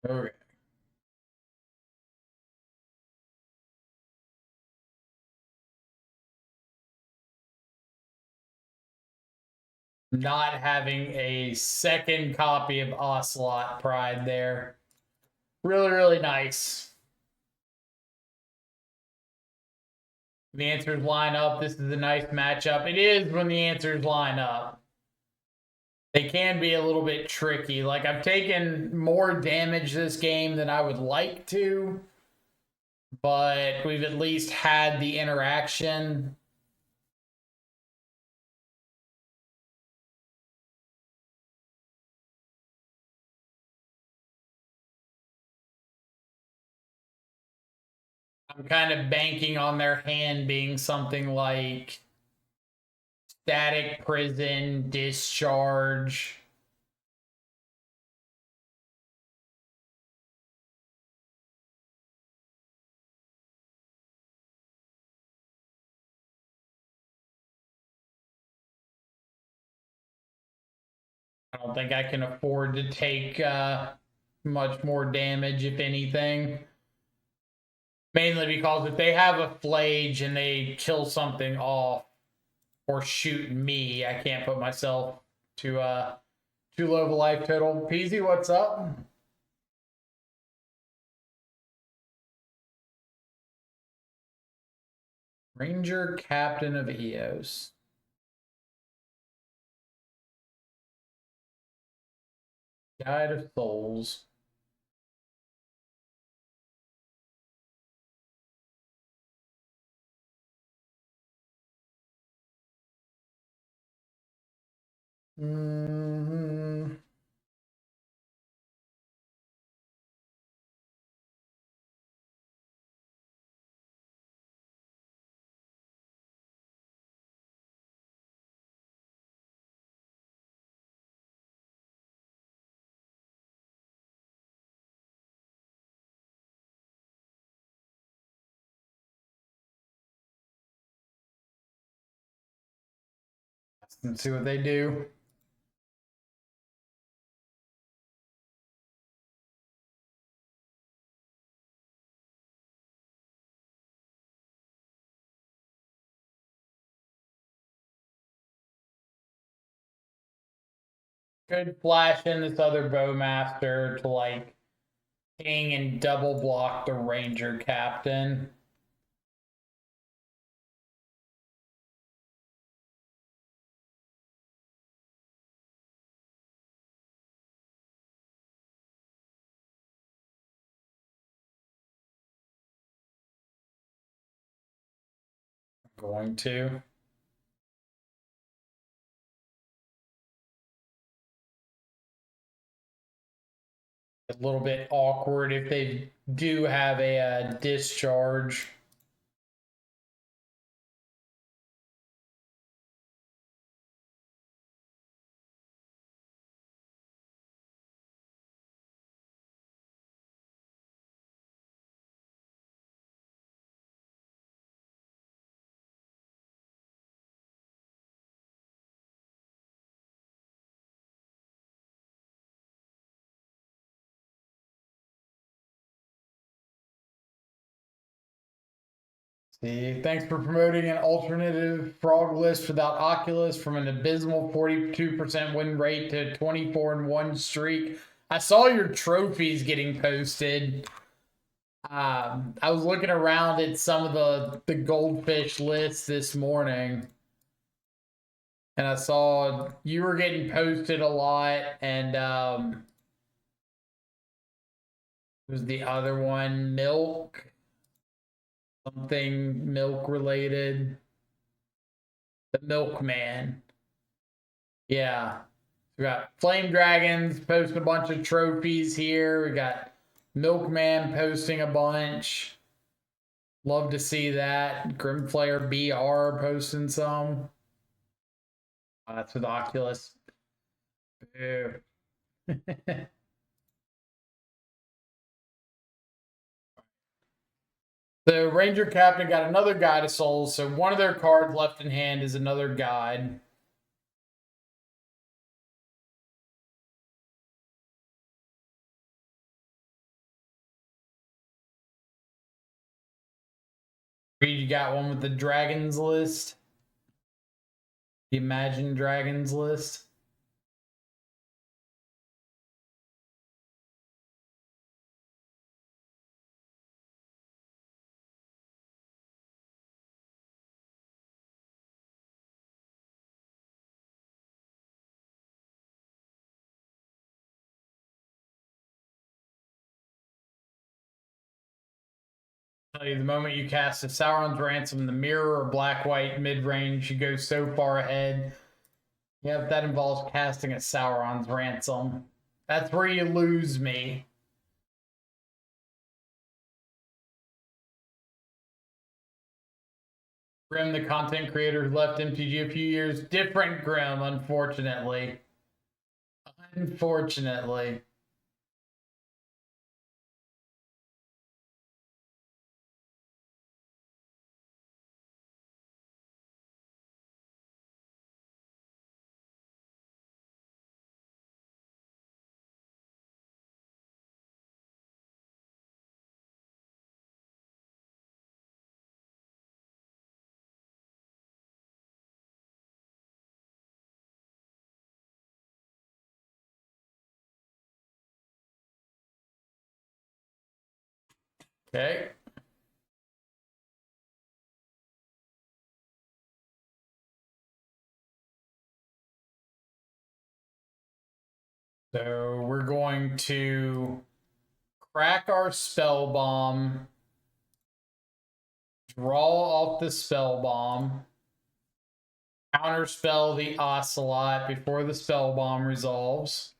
Okay. Not having a second copy of Ocelot Pride there. Really, really nice. The answers line up. This is a nice matchup. It is when the answers line up. They can be a little bit tricky. Like, I've taken more damage this game than I would like to, but we've at least had the interaction. I'm kind of banking on their hand being something like static prison, discharge. I don't think I can afford to take much more damage, if anything. Mainly because if they have a flage and they kill something off or shoot me, I can't put myself to too low of a life total. Peasy, what's up? Ranger Captain of Eos. Guide of Souls. Mm-hmm. Let's see what they do. Could flash in this other Bowmaster to like ping and double block the Ranger Captain. I'm going to. A little bit awkward if they do have a discharge. See, thanks for promoting an alternative frog list without Oculus from an abysmal 42% win rate to 24-1 streak. I saw your trophies getting posted. I was looking around at some of the goldfish lists this morning, and I saw you were getting posted a lot, and was the other one milk? Something milk related. The milkman. Yeah. We got Flame Dragons posting a bunch of trophies here. We got Milkman posting a bunch. Love to see that. Grimflayer BR posting some. Oh, that's with Oculus. Boo. The Ranger Captain got another Guide of Souls, so one of their cards left in hand is another guide. You got one with the dragons list? The Imagine Dragons list? Tell you, the moment you cast a Sauron's Ransom, the mirror or black-white mid-range, you go so far ahead. Yep, that involves casting a Sauron's Ransom. That's where you lose me. Grim, the content creator who left MTG a few years. Different Grim, unfortunately. Unfortunately. Okay. So we're going to crack our spell bomb, draw off the spell bomb, counterspell the Ocelot before the spell bomb resolves.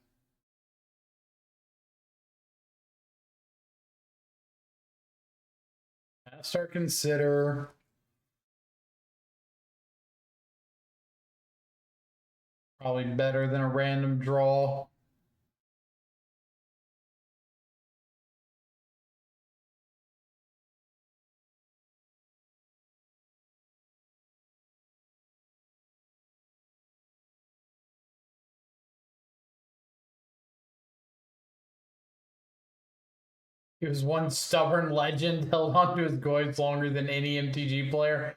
Cast our Consider. Probably better than a random draw. He was one stubborn legend, held onto his goids longer than any MTG player.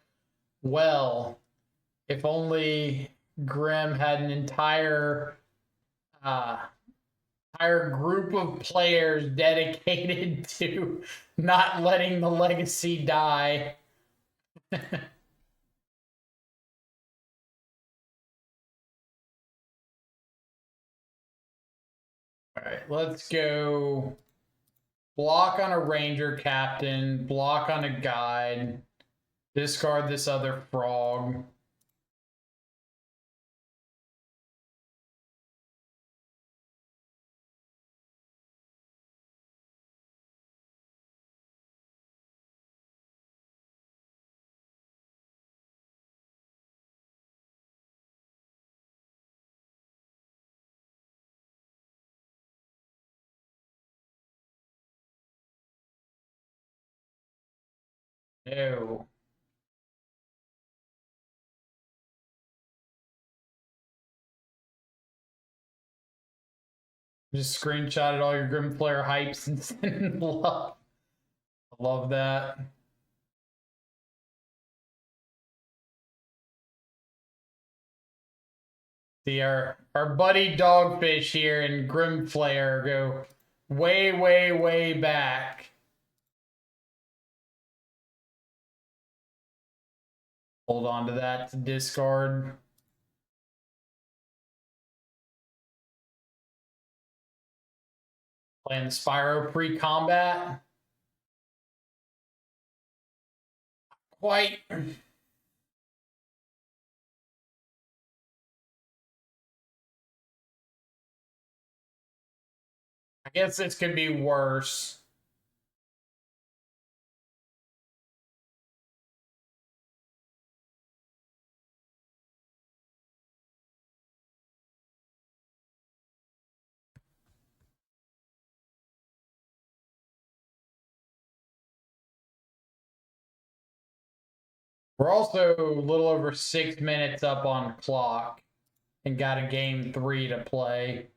Well, if only Grim had an entire group of players dedicated to not letting the legacy die. All right, let's go. Block on a ranger captain, block on a guide, discard this other frog. No. Just screenshotted all your Grim Flare hypes and sent love. I love that. See our buddy Dogfish here and Grim Flare go way, way, way back. Hold on to that to discard. Playing Spyro pre-combat. Quite. I guess this could be worse. We're also a little over 6 minutes up on clock and got a game 3 to play.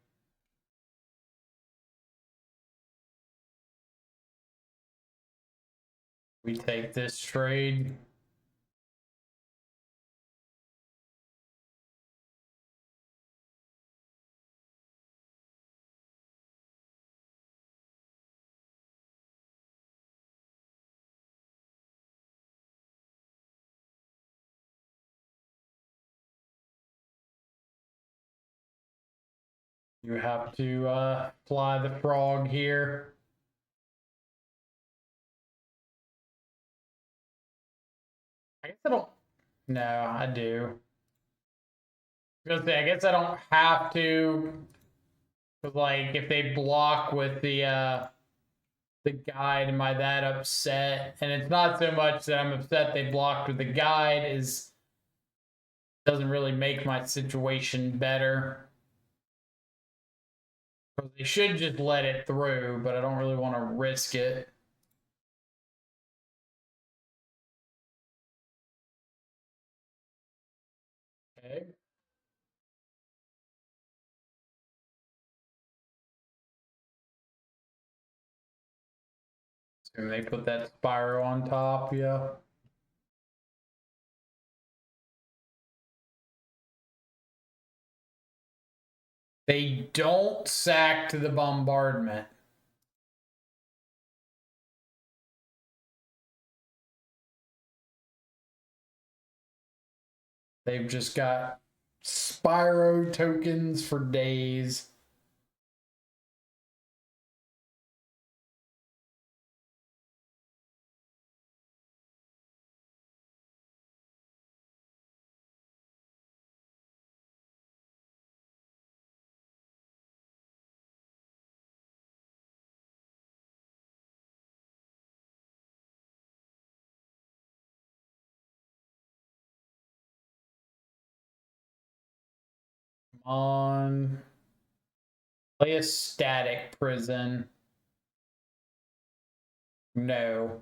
We take this trade. You have to fly the frog here. I guess I don't. No, I do. I was gonna say, I guess I don't have to. But like, if they block with the guide, am I that upset? And it's not so much that I'm upset they blocked with the guide, is doesn't really make my situation better. They should just let it through, but I don't really want to risk it. Okay. So they put that spiral on top, yeah. They don't sack to the bombardment. They've just got Spyro tokens for days. On play a static prison. No.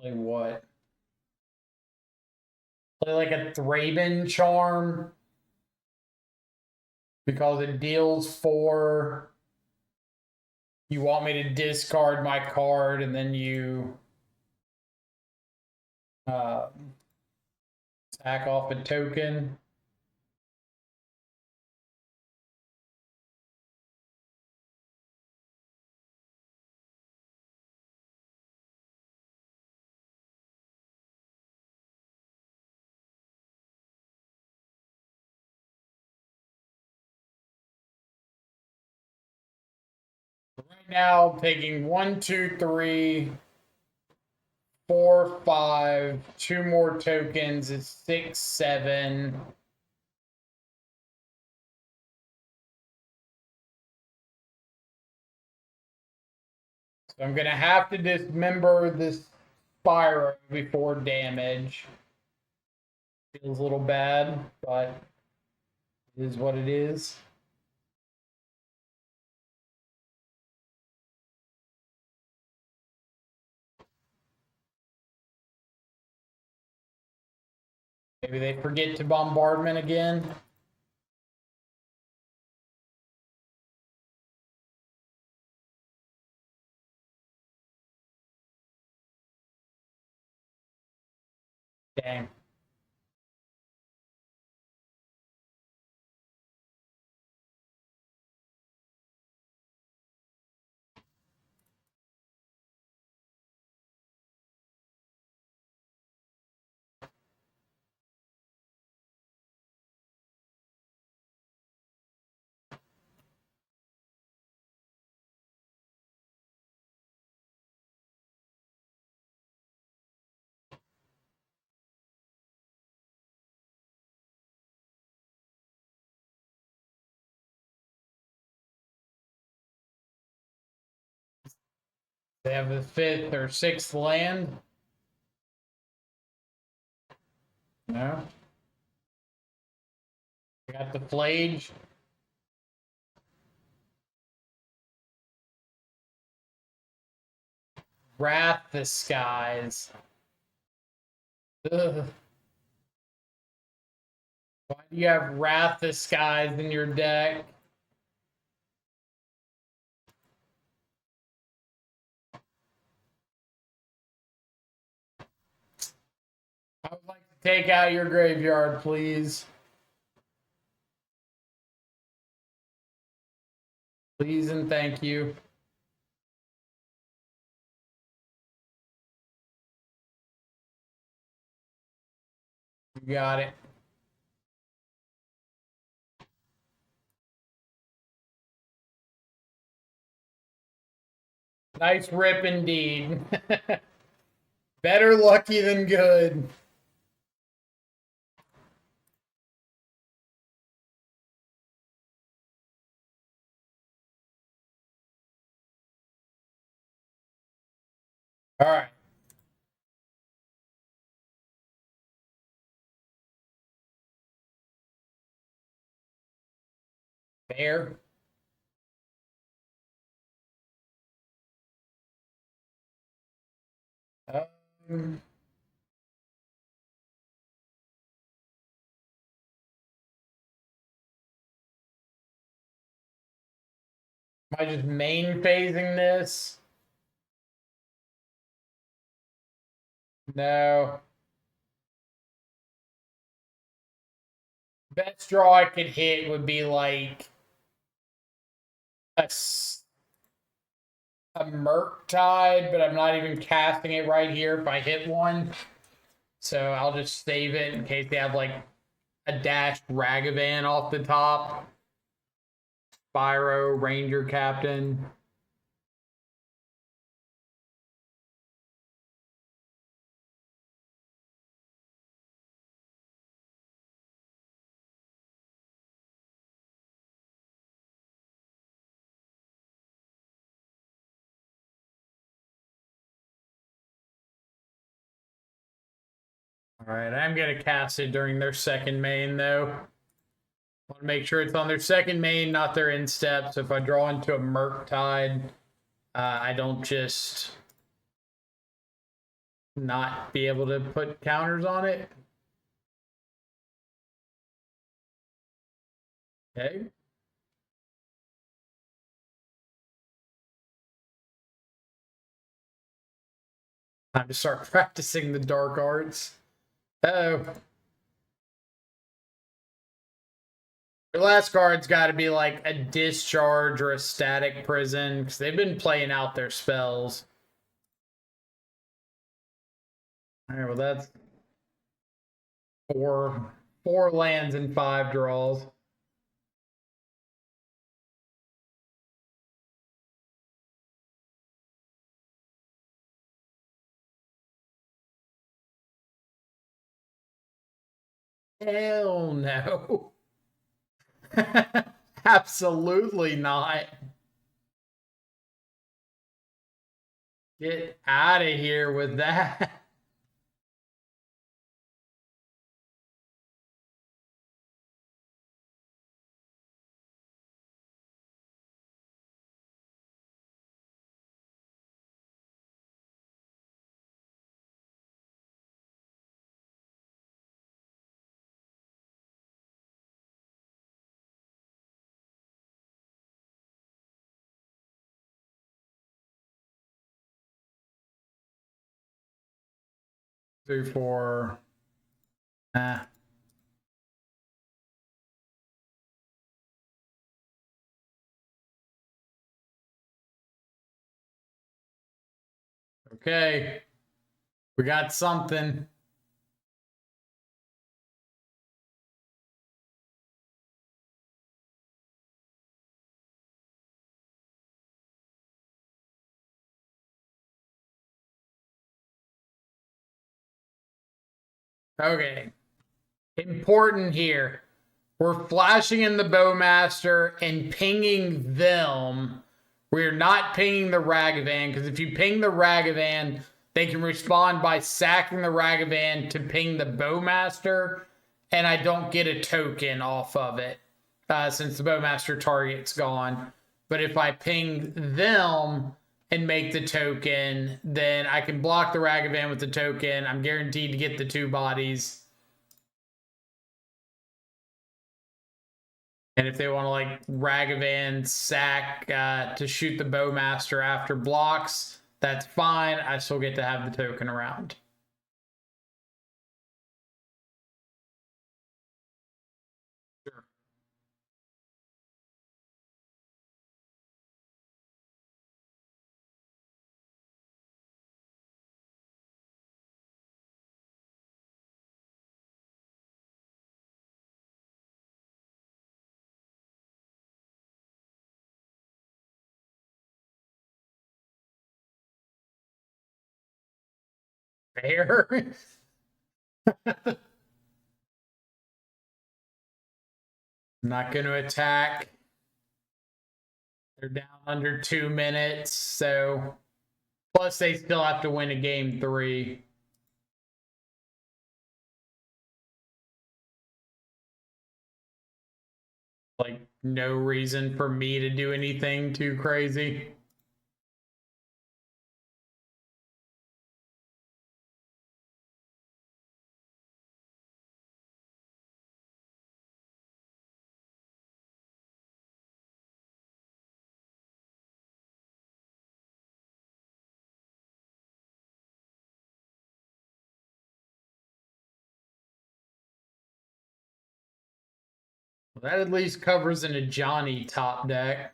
Play what? Play like a Thraben charm because it deals 4. You want me to discard my card and then you uh, sack off a token. Right now, I'm taking 1, 2, 3, 4, 5. 2 more tokens. It's 6, 7. So I'm gonna have to dismember this Spyro before damage. Feels a little bad, but it is what it is. Maybe they forget to bombardment again. Dang. They have the 5th or 6th land. No. They got the Flage. Wrath the Skies. Ugh. Why do you have Wrath the Skies in your deck? I would like to take out your graveyard, please. Please and thank you. You got it. Nice rip indeed. Better lucky than good. All right. Fair. Um, am I just main phasing this? No. Best draw I could hit would be like a, a Murktide, but I'm not even casting it right here if I hit one. So I'll just save it in case they have like a dashed Ragavan off the top. Spyro, Ranger Captain. All right, I'm going to cast it during their second main, though. Want to make sure it's on their second main, not their instep. So if I draw into a Murktide, I don't just not be able to put counters on it. Okay. Time to start practicing the dark arts. Uh-oh. Your last card's got to be like a discharge or a static prison because they've been playing out their spells. All right, well that's four lands and 5 draws. Hell no. Absolutely not. Get out of here with that. Three, four. Okay. We got something. Okay. Important here. We're flashing in the Bowmaster and pinging them. We're not pinging the Ragavan, because if you ping the Ragavan, they can respond by sacking the Ragavan to ping the Bowmaster, and I don't get a token off of it, since the Bowmaster target's gone. But if I ping them and make the token, then I can block the Ragavan with the token. I'm guaranteed to get the 2 bodies. And if they want to like Ragavan sack to shoot the Bowmaster after blocks, that's fine. I still get to have the token around. Sure. Fair. Not going to attack. They're down under 2 minutes, so plus they still have to win a game three. Like no reason for me to do anything too crazy. Well, that at least covers an Ajani top deck.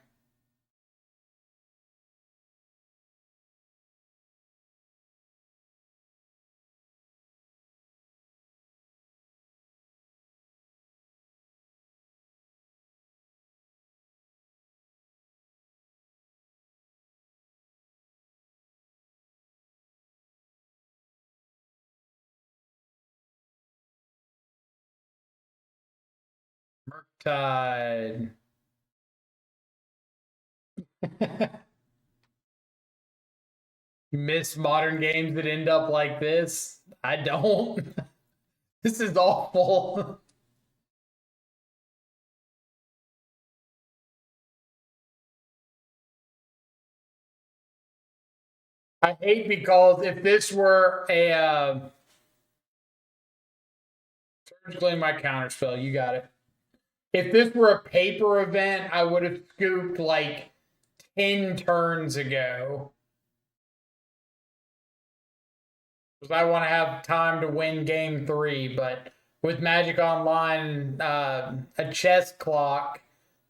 Murktide. You miss modern games that end up like this? I don't. This is awful. I hate because if this were a surgically my counterspell, you got it. If this were a paper event, I would have scooped like 10 turns ago. Because I want to have time to win game three, but with Magic Online, a chess clock,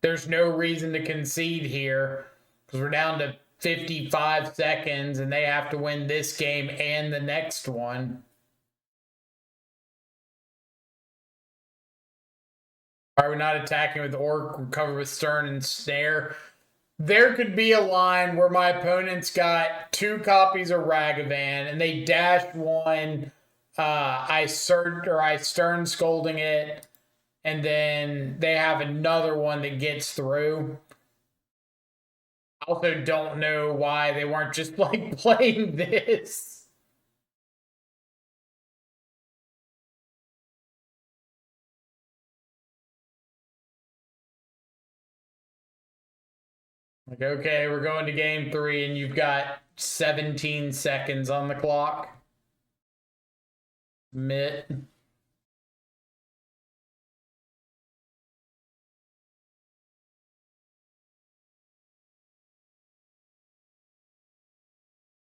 there's no reason to concede here because we're down to 55 seconds and they have to win this game and the next one. Are we not attacking with Orc? We're covered with Stern and Snare. There could be a line where my opponent's got 2 copies of Ragavan and they dash one. I Stern Scolding it, and then they have another one that gets through. I also don't know why they weren't just like playing this. Like, okay, we're going to game three, and you've got 17 seconds on the clock. Mitt.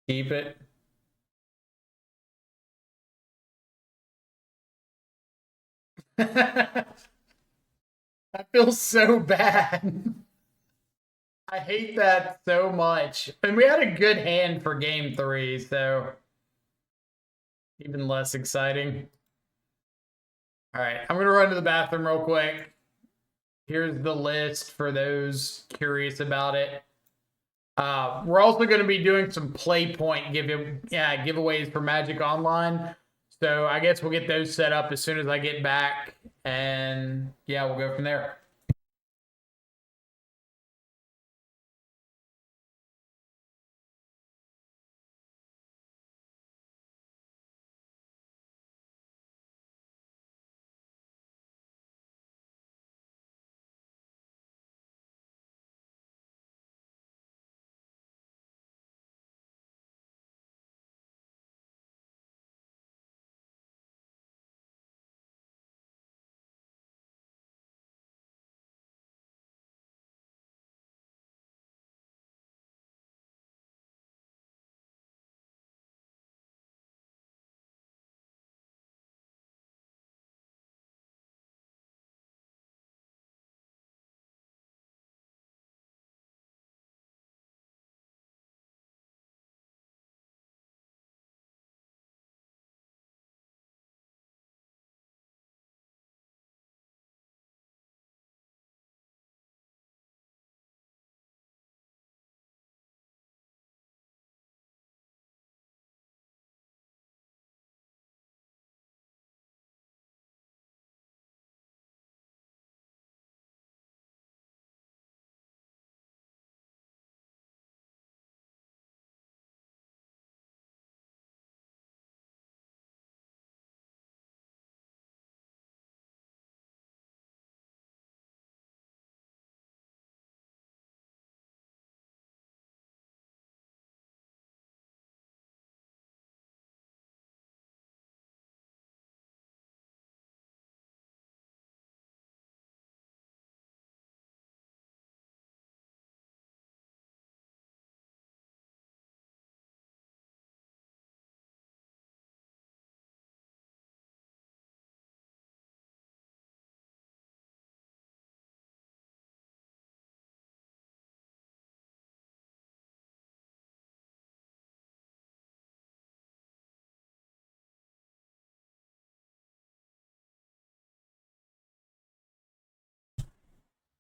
Keep it. I feel so bad. I hate that so much. And we had a good hand for game three, so even less exciting. All right, I'm gonna run to the bathroom real quick. Here's the list for those curious about it. We're also going to be doing some play point giveaways for Magic Online. So I guess we'll get those set up as soon as I get back, and yeah, we'll go from there.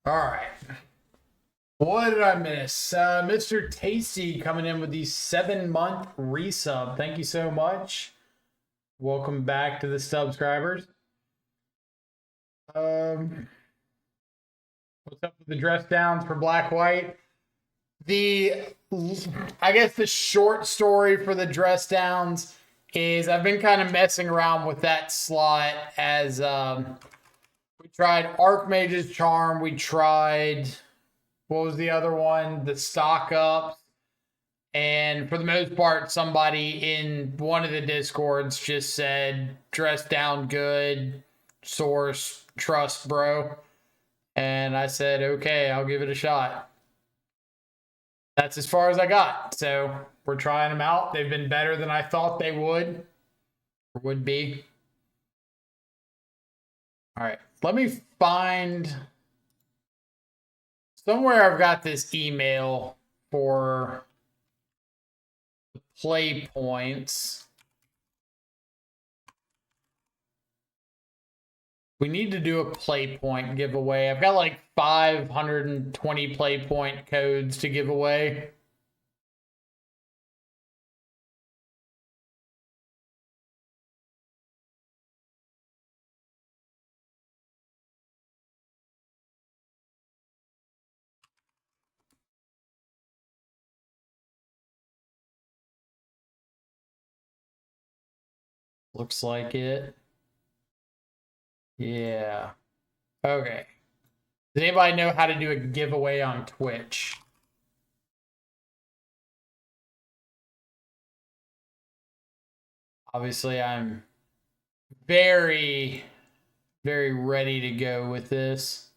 All right. What did I miss? Mr. Tasty coming in with the 7-month resub. Thank you so much. Welcome back to the subscribers. What's up with the dress downs for Black White? I guess the short story for the dress downs is I've been kind of messing around with that slot as we tried Archmage's Charm. We tried, what was the other one? The stock up. And for the most part, somebody in one of the discords just said, dress down good, source, trust, bro. And I said, okay, I'll give it a shot. That's as far as I got. So we're trying them out. They've been better than I thought they would be. All right, let me find somewhere. I've got this email for play points. We need to do a play point giveaway. I've got like 520 play point codes to give away. Looks like it. Yeah. Okay. Does anybody know how to do a giveaway on Twitch? Obviously, I'm very, very ready to go with this.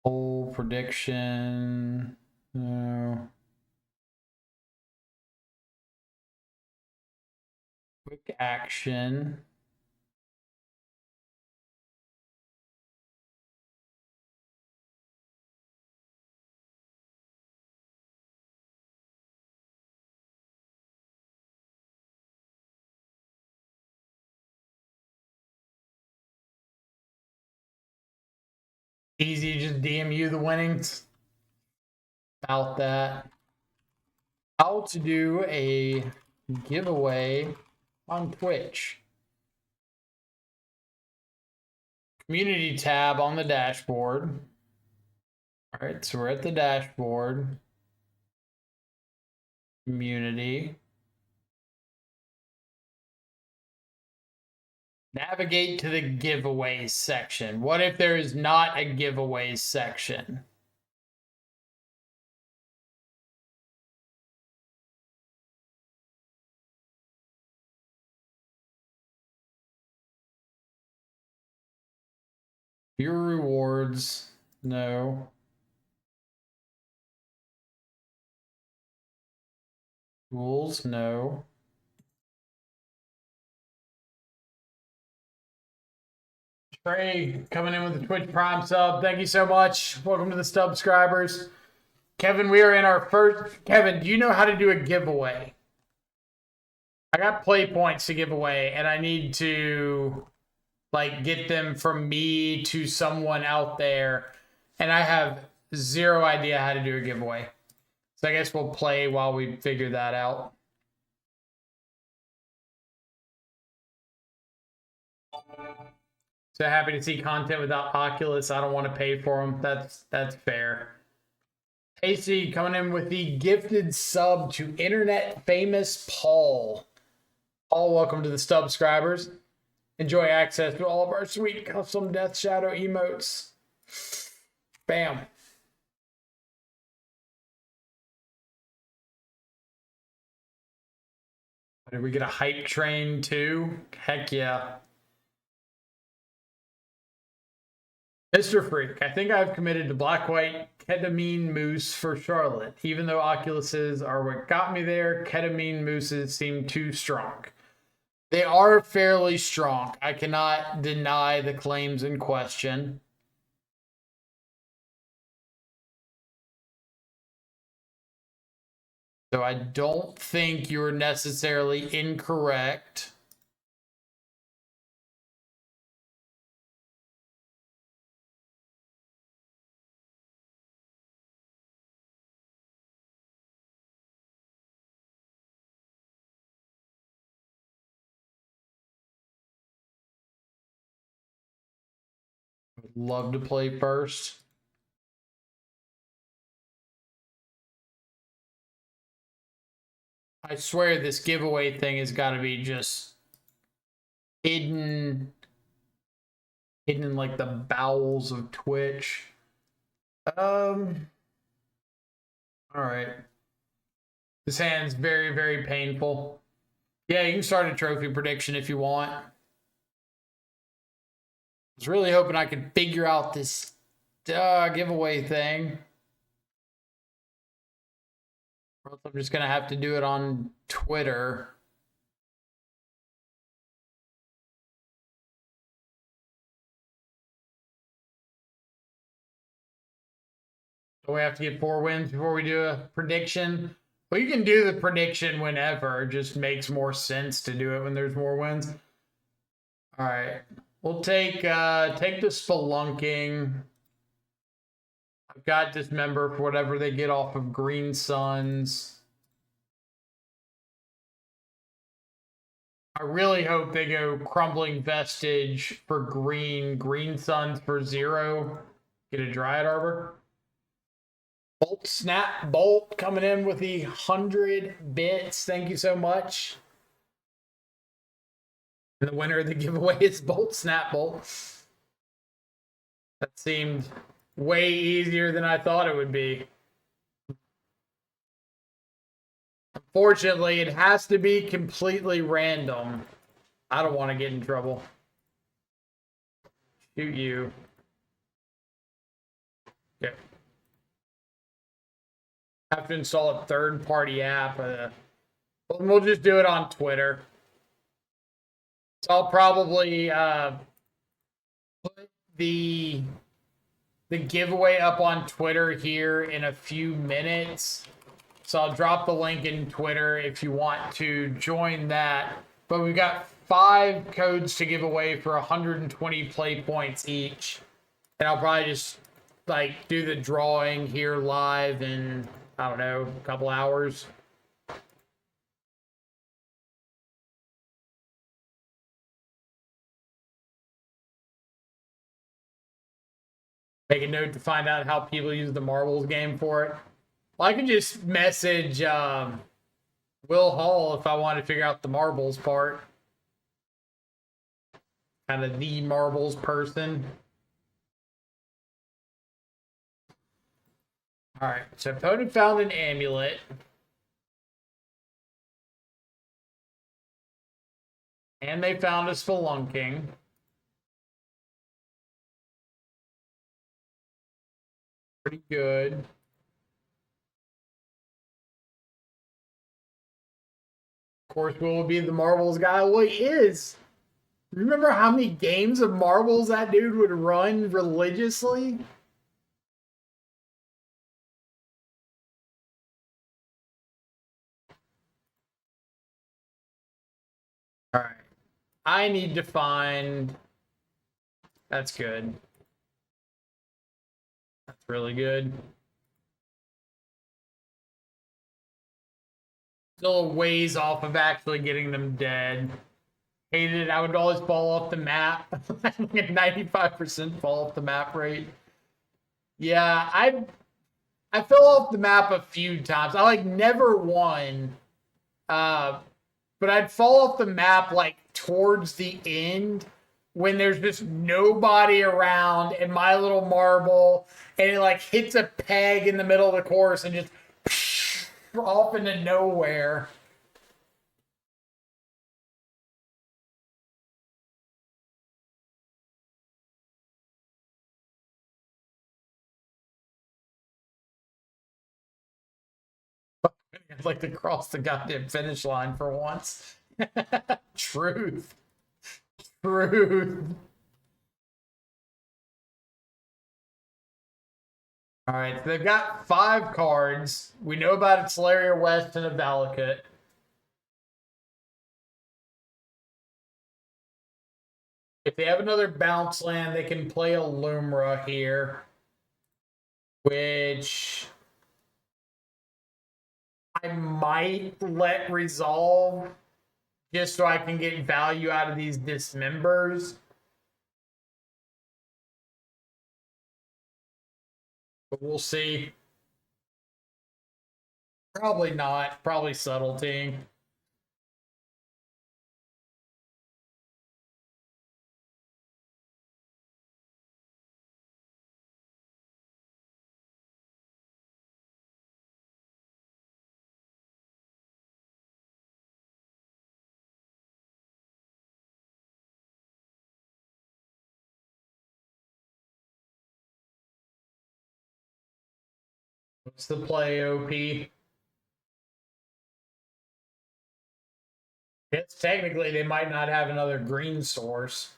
Whole prediction. No. Quick action. Easy, just DM you the winnings. About that. How to do a giveaway on Twitch. Community tab on the dashboard. All right, so we're at the dashboard. Community. Navigate to the giveaways section. What if there is not a giveaways section? Your rewards, no. Rules, no. Trey coming in with the Twitch Prime sub. Thank you so much. Welcome to the subscribers. Kevin, we are in our first. Kevin, do you know how to do a giveaway? I got play points to give away, and I need to like get them from me to someone out there, and I have zero idea how to do a giveaway. So I guess we'll play while we figure that out. So happy to see content without Oculus. I don't want to pay for them. That's fair. AC coming in with the gifted sub to internet famous Paul. Paul, welcome to the subscribers. Enjoy access to all of our sweet custom Death Shadow emotes. Bam. Did we get a hype train too? Heck yeah. Mr. Freak, I think I've committed to black white ketamine mousse for Charlotte. Even though Oculuses are what got me there, ketamine mousses seem too strong. They are fairly strong. I cannot deny the claims in question. So I don't think you're necessarily incorrect. Would love to play first. I swear this giveaway thing has got to be just hidden in like the bowels of Twitch. All right. This hand's very, very painful. Yeah, you can start a trophy prediction if you want. I was really hoping I could figure out this giveaway thing. Or else I'm just gonna have to do it on Twitter. So we have to get 4 wins before we do a prediction. Well, you can do the prediction whenever. It just makes more sense to do it when there's more wins. All right. We'll take the spelunking. I've got Dismember for whatever they get off of Green Suns. I really hope they go Crumbling Vestige for Green Suns for 0. Get a Dryad Arbor. Bolt Snap Bolt coming in with the 100 bits. Thank you so much. And the winner of the giveaway is Bolt Snap Bolt. That seemed way easier than I thought it would be. Unfortunately, it has to be completely random. I don't want to get in trouble. Shoot you. Okay. Have to install a third-party app. We'll just do it on Twitter. So I'll probably put the giveaway up on Twitter here in a few minutes. So I'll drop the link in Twitter if you want to join that. But we've got 5 codes to give away for 120 play points each. And I'll probably just like do the drawing here live in, I don't know, a couple hours. Make a note to find out how people use the marbles game for it. Well, I can just message Will Hall if I want to figure out the marbles part. Kind of the marbles person. All right, so opponent found an amulet. And they found a spelunking. Pretty good. Of course, Will be the marbles guy. Well, he is. Remember how many games of marbles that dude would run religiously? All right. I need to find... That's good. That's really good. Still a ways off of actually getting them dead. Hated it. I would always fall off the map. 95% fall off the map rate. Yeah, I fell off the map a few times. I like never won. But I'd fall off the map like towards the end when there's just nobody around and my little marble and it like hits a peg in the middle of the course and just off into nowhere. I'd like to cross the goddamn finish line for once. Truth. Truth. All right, so they've got 5 cards. We know about a Tolaria West and a Valakut. If they have another bounce land, they can play a Lumra here, which I might let resolve just so I can get value out of these Dismembers. but we'll see. Probably not. Probably subtlety. What's the play, OP? It's technically they might not have another green source.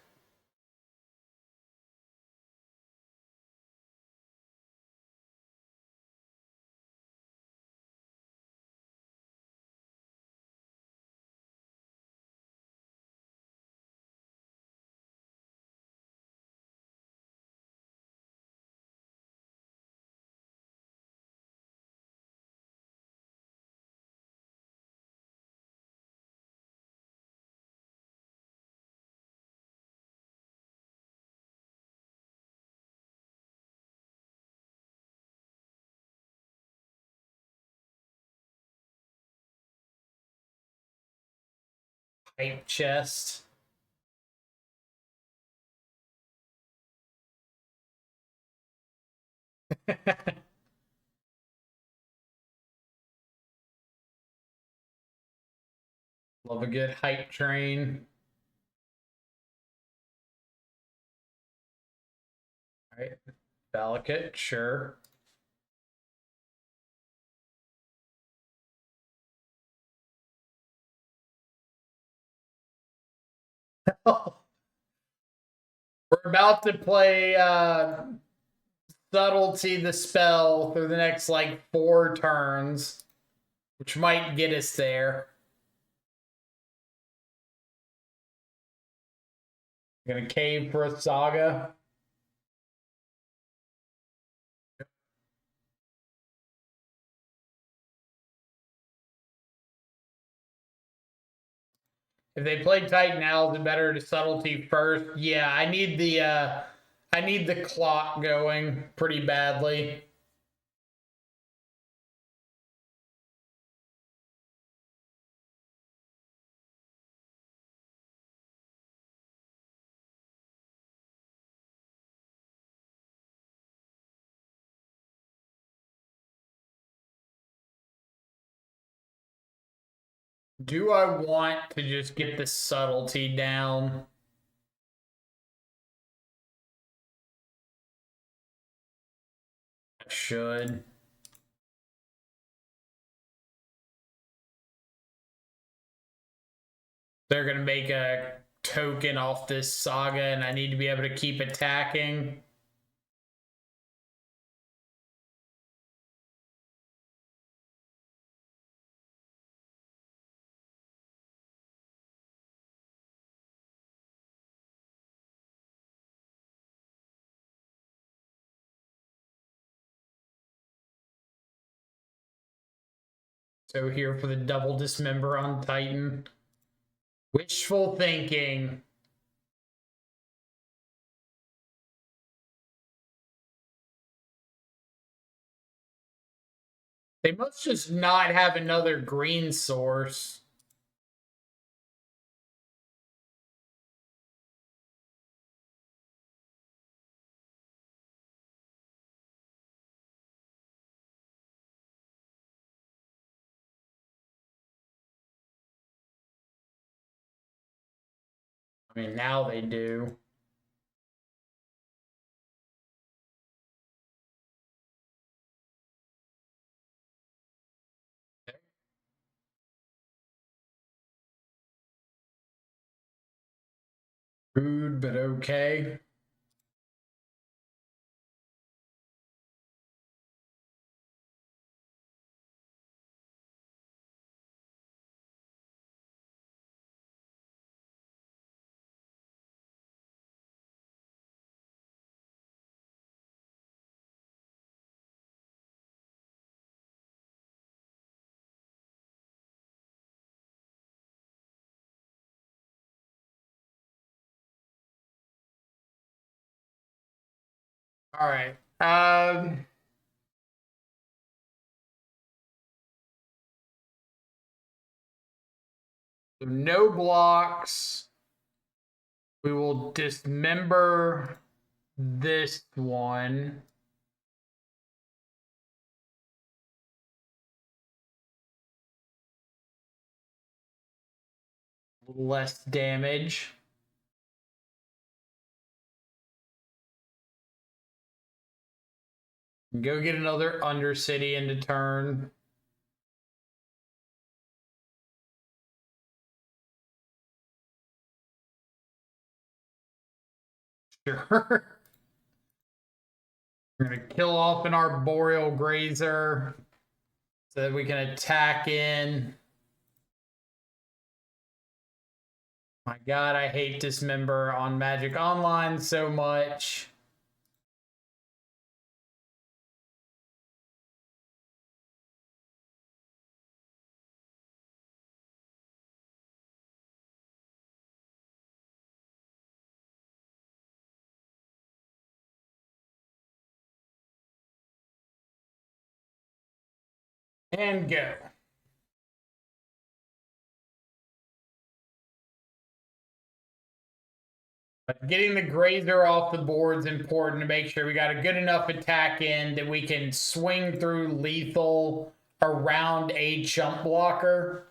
Hype chest. Love a good hype train. All right. Valakut, sure. We're about to play Subtlety the spell through the next like 4 turns, which might get us there. Gonna cave for a Saga. If they play Titan now, the better to subtlety first. Yeah, I need the clock going pretty badly. Do I want to just get the subtlety down? I should. They're gonna make a token off this Saga, and I need to be able to keep attacking. So here for the double dismember on Titan. Wishful thinking. They must just not have another green source. I mean, now they do. Rude, but okay. All right. So no blocks. We will dismember this one. Less damage. Go get another Undercity into turn. Sure. We're going to kill off an Arboreal Grazer so that we can attack in. My god, I hate Dismember on Magic Online so much. And go. But getting the Grazer off the board is important to make sure we got a good enough attack in that we can swing through lethal around a chump blocker.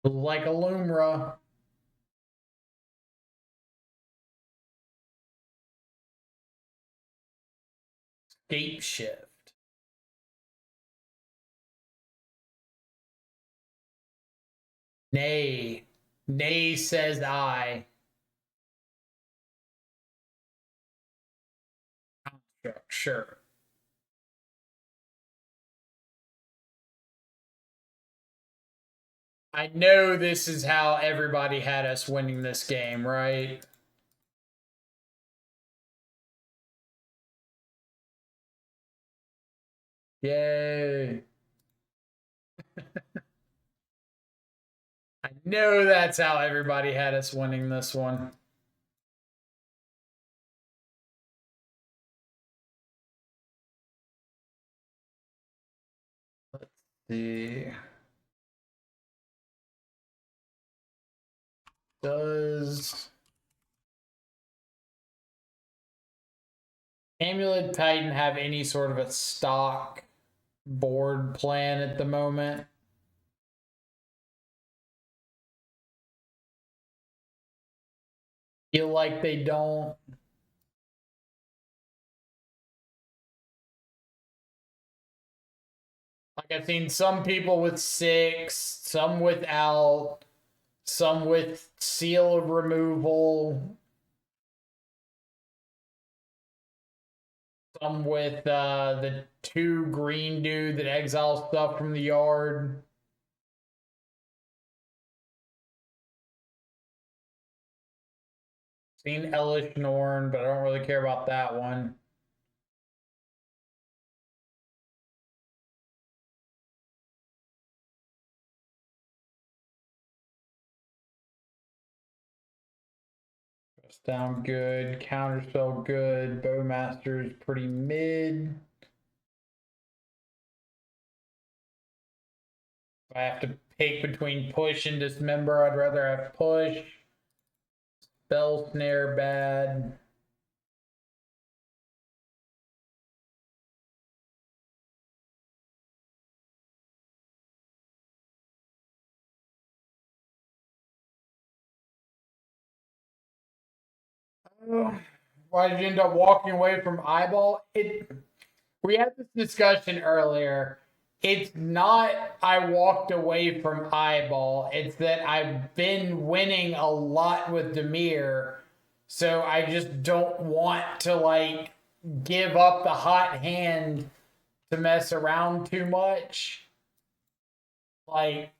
Like a Lumra. Scape Shift. Nay. Nay, says I. Sure. I know this is how everybody had us winning this game, right? Yay. I know that's how everybody had us winning this one. Let's see. Does Amulet Titan have any sort of a stock board plan at the moment? Feel like they don't. Like I've seen some people with 6, some without, some with seal of removal, some with the 2 green dude that exiles stuff from the yard. Seen Elish Norn, but I don't really care about that one. Down good, counterspell good, Bowmaster's pretty mid. If I have to pick between push and dismember, I'd rather have push. Spell snare bad. Why did you end up walking away from eyeball? We had this discussion earlier. It's not I walked away from eyeball. It's that I've been winning a lot with Dimir, so I just don't want to like give up the hot hand to mess around too much. Like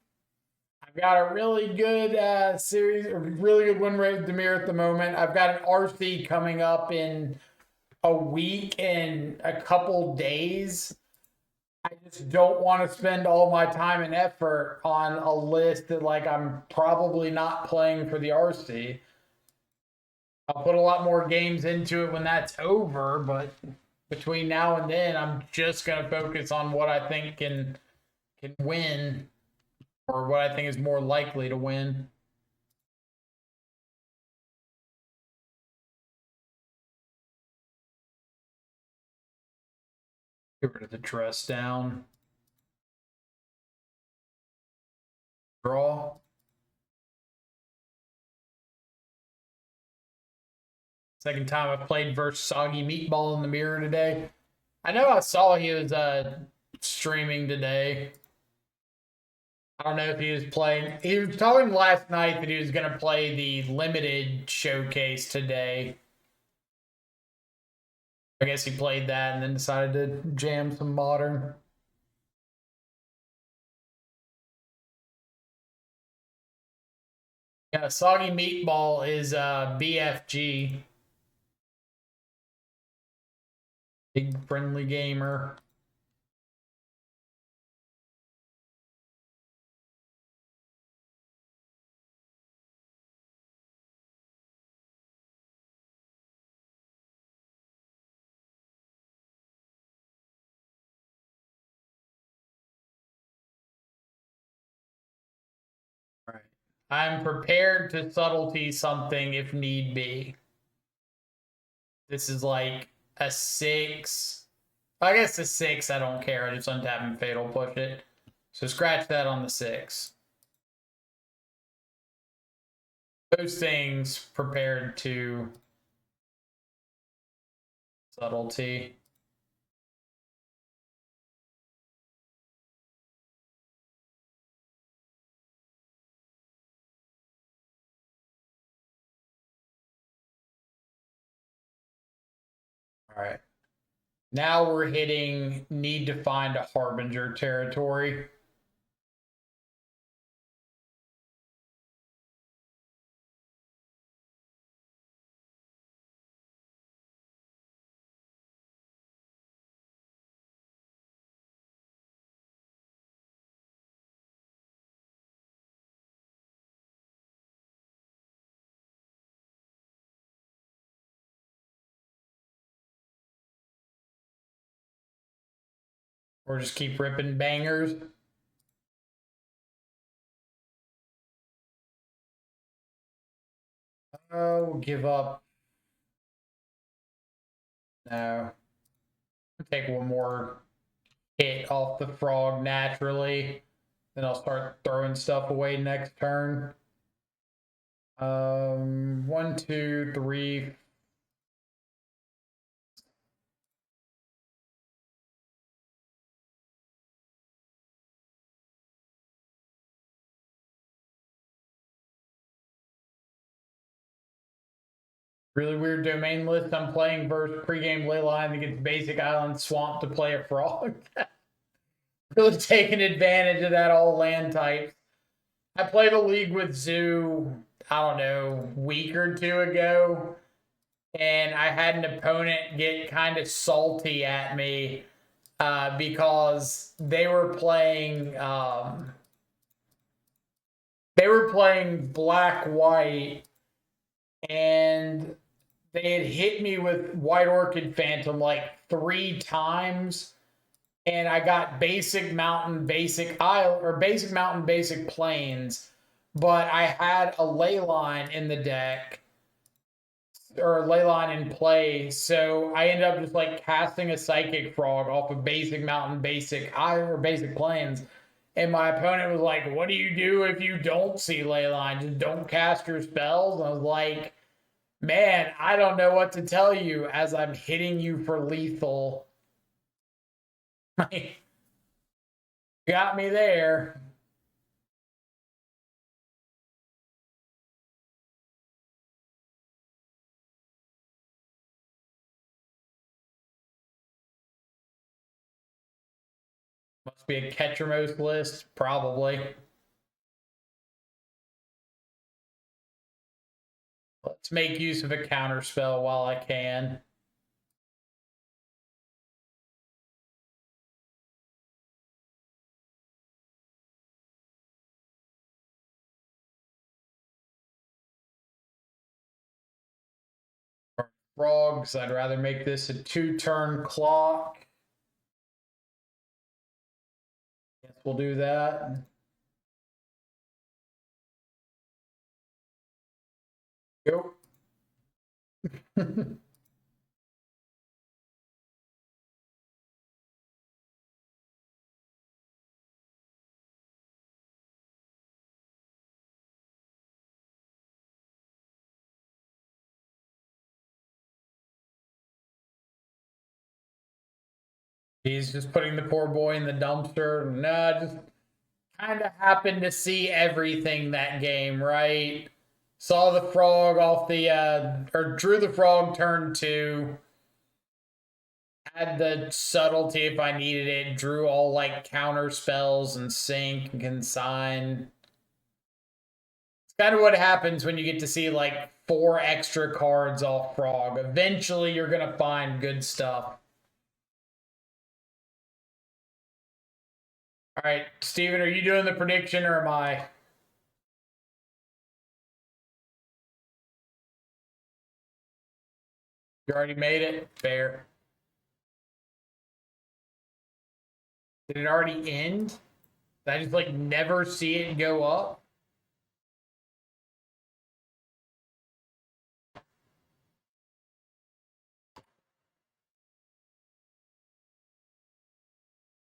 I've got a really good series, a really good win rate with Dimir at the moment. I've got an RC coming up in a week and a couple days. I just don't want to spend all my time and effort on a list that like I'm probably not playing for the RC. I'll put a lot more games into it when that's over, but between now and then, I'm just gonna focus on what I think can win, or what I think is more likely to win. Get rid of the dress down. Draw. Second time I've played versus Soggy Meatball in the mirror today. I know I saw he was streaming today. I don't know if he was playing. He was telling last night that he was going to play the limited showcase today. I guess he played that and then decided to jam some modern. Yeah, Soggy Meatball is BFG. Big friendly gamer. Right. I'm prepared to subtlety something if need be. This is like a 6. I guess the 6, I don't care. I just untap and fatal push it. So scratch that on the 6. Those things prepared to subtlety. All right. Now we're hitting need to find a harbinger territory. Or just keep ripping bangers. Oh, we'll give up. No. Take one more hit off the frog naturally. Then I'll start throwing stuff away next turn. 1, 2, 3. Really weird domain list. I'm playing versus pregame leyline against basic island swamp to play a frog. Really taking advantage of that all land type. I played a league with Zoo, I don't know, week or two ago, and I had an opponent get kind of salty at me because they were playing black white, and they had hit me with White Orchid Phantom like 3 times, and I got basic mountain, basic isle, or basic mountain, basic plains, but I had a ley line in the deck, or a ley line in play, so I ended up just like casting a psychic frog off of basic mountain, basic isle, or basic plains. And my opponent was like, "What do you do if you don't see ley line? Just don't cast your spells." And I was like, "Man, I don't know what to tell you as I'm hitting you for lethal." Got me there. Must be a Ketchermost list, probably. Let's make use of a counter spell while I can. frogs. I'd rather make this a 2-turn clock. Guess we'll do that. Go. He's just putting the poor boy in the dumpster. Nah, just kind of happened to see everything that game, right? Saw the frog off the, or drew the frog turn 2. Had the subtlety if I needed it. Drew all like counter spells and sync and consign. It's kind of what happens when you get to see like 4 extra cards off frog. Eventually you're going to find good stuff. All right, Steven, are you doing the prediction or am I? You already made it? Fair. Did it already end? Did I just like never see it go up?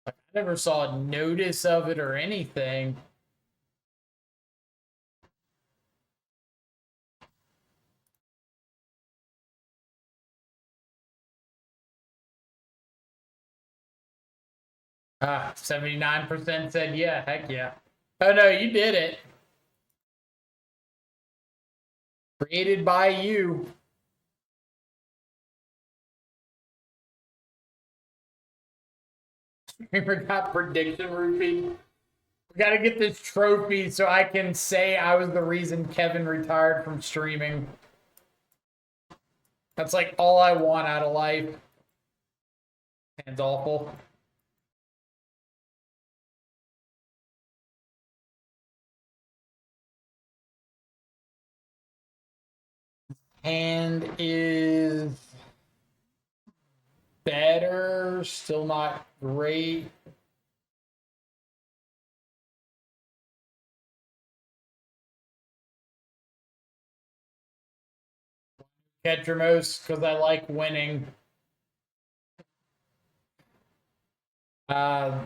I never saw a notice of it or anything. Ah, 79% said yeah. Heck yeah. Oh no, you did it. Created by you. We forgot prediction routine. We gotta get this trophy so I can say I was the reason Kevin retired from streaming. That's like all I want out of life. And it's awful. Hand is better, still not great. Ketramos, because I like winning. Uh,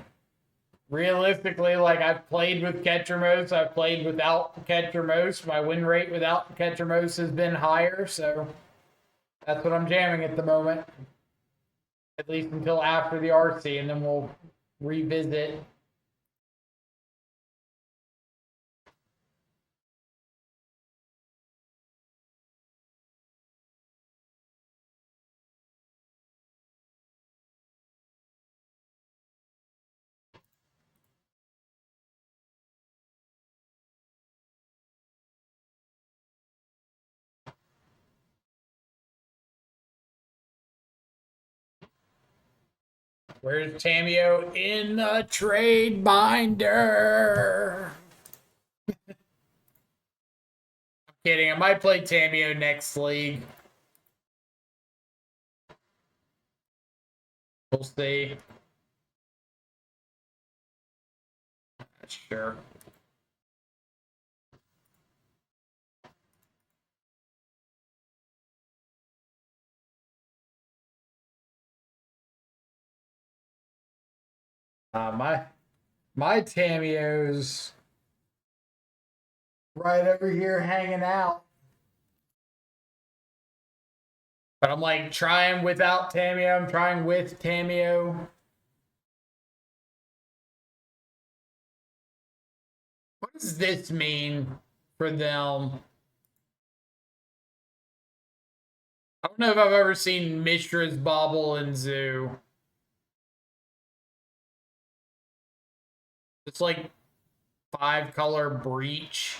Realistically, like I've played with Ketramos, I've played without Ketramos. My win rate without Ketramos has been higher, so that's what I'm jamming at the moment. At least until after the RC, and then we'll revisit. Where's Tamio? In the trade binder. I'm kidding. I might play Tamio next league. We'll see. Sure. My Tamio's right over here hanging out. But I'm like trying without Tamio. I'm trying with Tamio. What does this mean for them? I don't know if I've ever seen Mishra's Bauble and Zoo. It's like 5-color breach.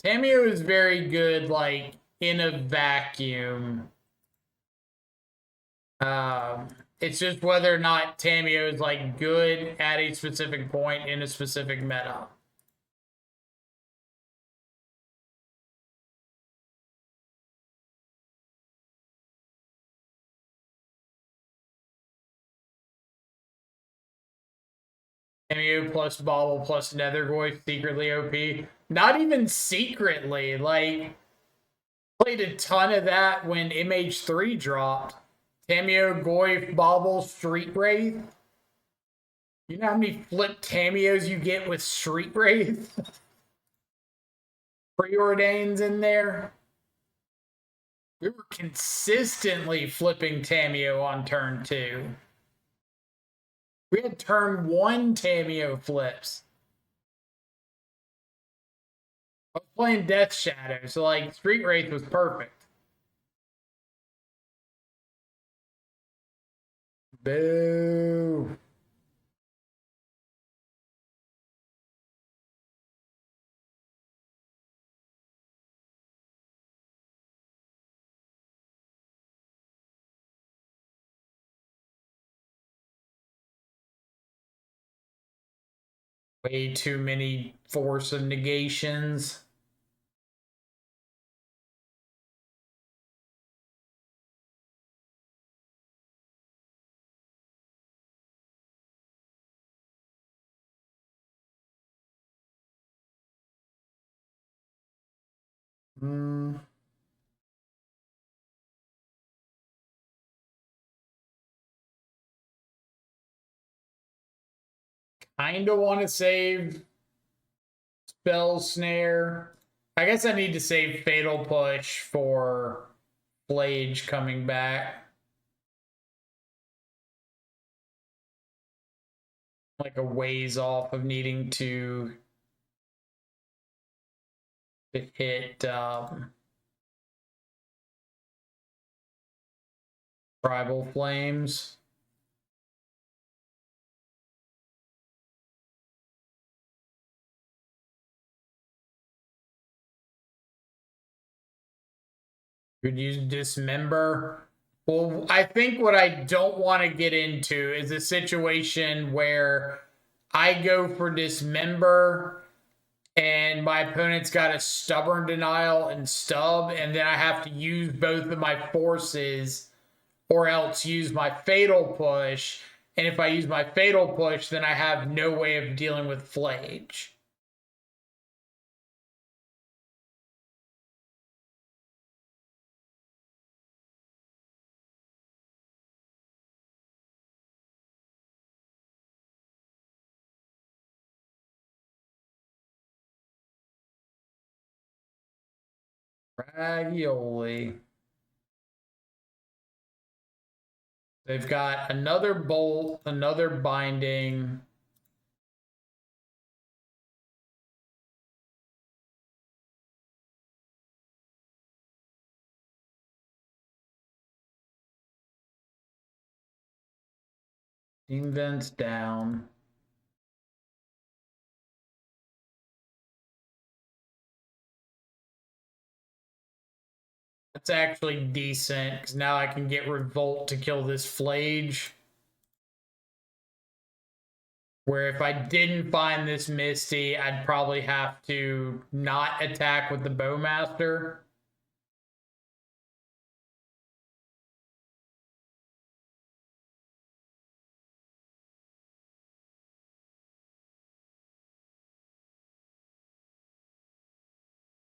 Tamio is very good, like, in a vacuum. It's just whether or not Tamio is, like, good at a specific point in a specific meta. Tamio plus Bobble plus Nethergoy secretly OP. Not even secretly, like, played a ton of that when MH3 dropped. Tamio, Goy, Bobble, Street Wraith. You know how many flip Tamios you get with Street Wraith? Preordains in there. We were consistently flipping Tamio on turn 2. We had turn 1 Tamio flips. I was playing Death Shadow, so like Street Wraith was perfect. Boo. Way too many force of negations. Hmm. Kind of want to save Spell Snare. I guess I need to save Fatal Push for Flage coming back. Like a ways off of needing to hit Tribal Flames. Could you dismember? Well, I think what I don't want to get into is a situation where I go for dismember and my opponent's got a stubborn denial and stub, and then I have to use both of my forces or else use my fatal push. And if I use my fatal push, then I have no way of dealing with Flage. Ravioli. They've got another bolt, another binding. Steam vents down. That's actually decent because now I can get Revolt to kill this Flage. Where if I didn't find this Misty, I'd probably have to not attack with the Bowmaster.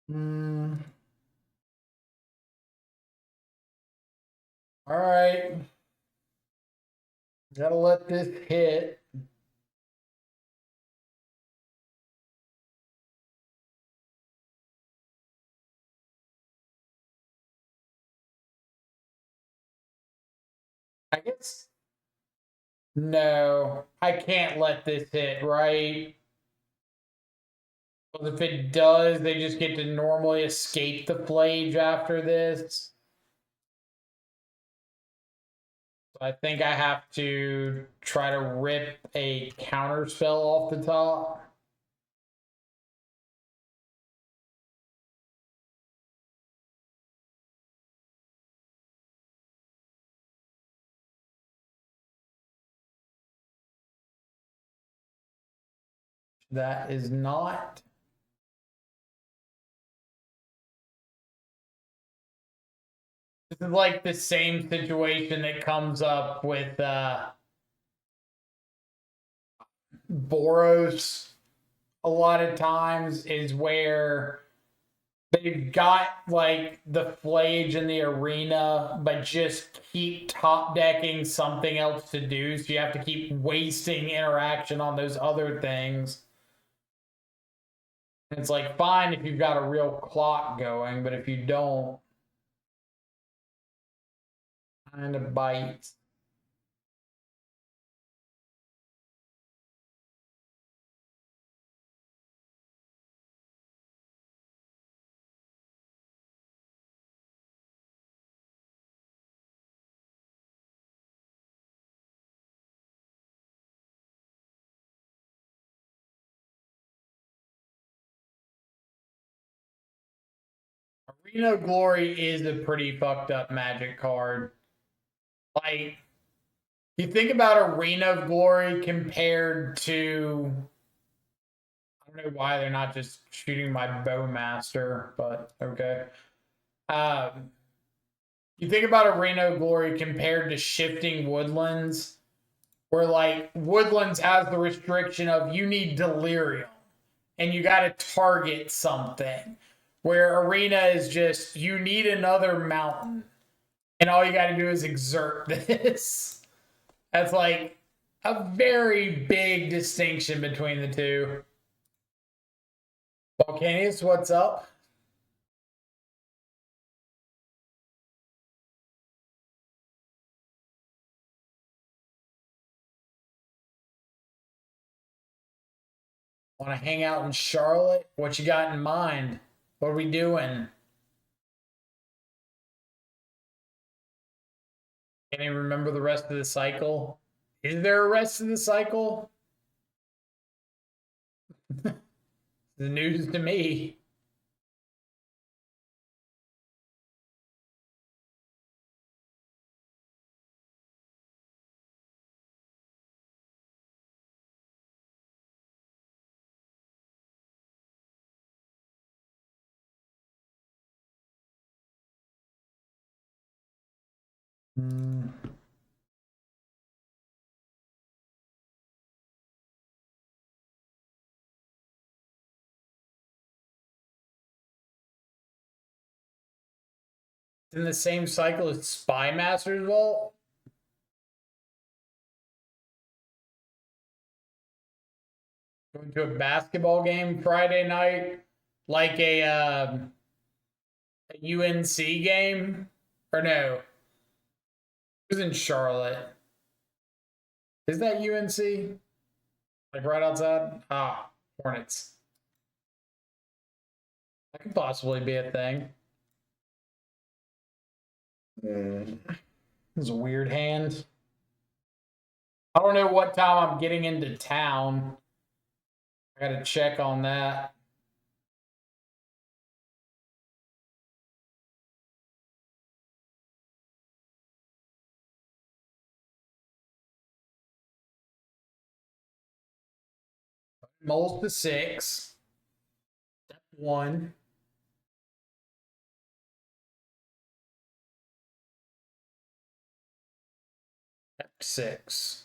Hmm. All right. Gotta let this hit. I guess. No, I can't let this hit, right? Well, if it does, they just get to normally escape the Flage after this. So I think I have to try to rip a counter spell off the top. That is not. This is like the same situation that comes up with Boros a lot of times, is where they've got like the flage in the arena, but just keep top decking something else to do. So you have to keep wasting interaction on those other things. And it's like, fine if you've got a real clock going, but if you don't, kind of bites. Arena Glory is a pretty fucked up Magic card. Like, you think about Arena Glory compared to, I don't know why they're not just shooting my Bowmaster, but okay. You think about Arena Glory compared to Shifting Woodlands, where like Woodlands has the restriction of you need Delirium and you got to target something, where Arena is just you need another mountain and all you got to do is exert this. That's like a very big distinction between the two. Volcanius, what's up? Want to hang out in Charlotte? What you got in mind? What are we doing? Can you remember the rest of the cycle? Is there a rest of the cycle? The news to me. It's in the same cycle as Spy Master's Vault. Going to a basketball game Friday night, like a UNC game, or no? It was in Charlotte. Is that UNC? Like right outside? Ah, Hornets. That could possibly be a thing. This is a weird hand. I don't know what time I'm getting into town. I gotta check on that. Moles to 6. Step 1. Step 6.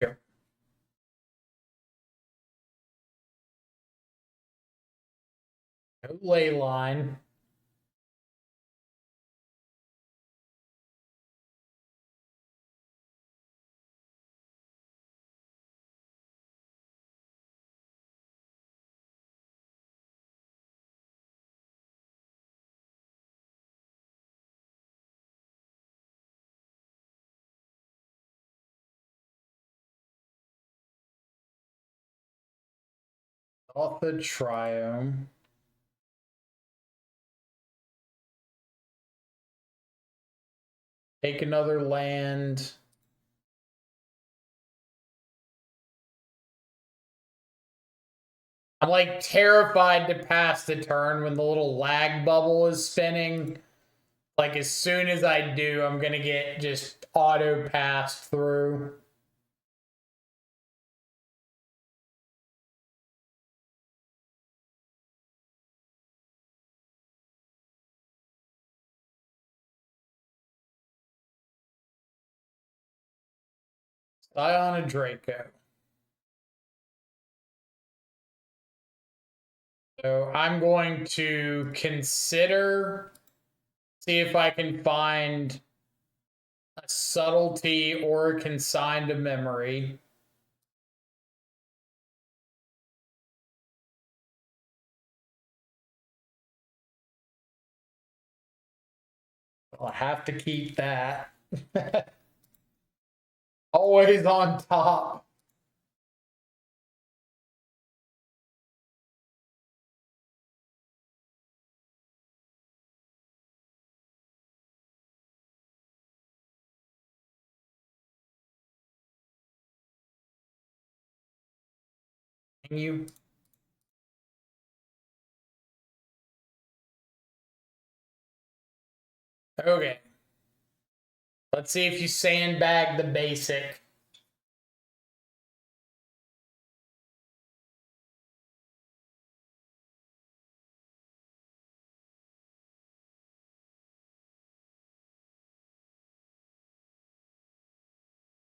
Yep. No ley line. Off the triome. Take another land. I'm like terrified to pass the turn when the little lag bubble is spinning. Like as soon as I do, I'm gonna get just auto passed through. Ion Draco. So I'm going to consider, see if I can find a subtlety or a consign to memory. I'll have to keep that. Always on top. Can you? Okay. Let's see if you sandbag the basic.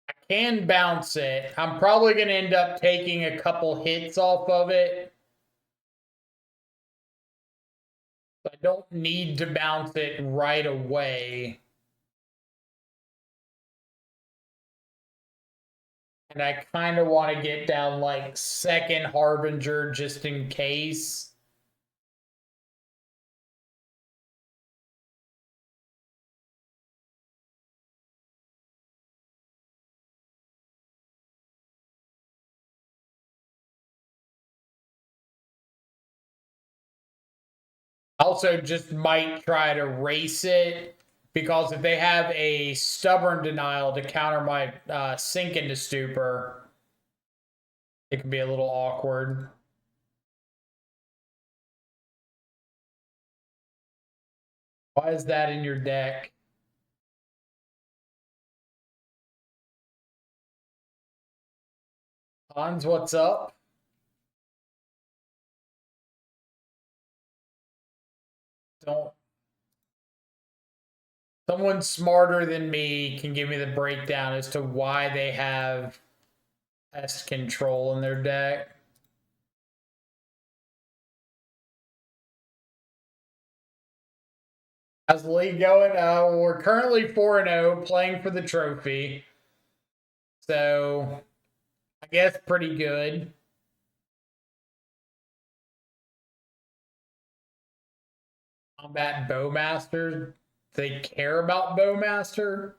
I can bounce it. I'm probably going to end up taking a couple hits off of it. I don't need to bounce it right away. And I kind of want to get down like second Harbinger just in case. Also, just might try to race it because if they have a stubborn denial to counter my sink into stupor, it can be a little awkward. Why is that in your deck? Hans, what's up? Don't. Someone smarter than me can give me the breakdown as to why they have pest control in their deck. How's the league going? We're currently 4-0, playing for the trophy. So, I guess pretty good. Combat Bowmaster. They care about Bowmaster.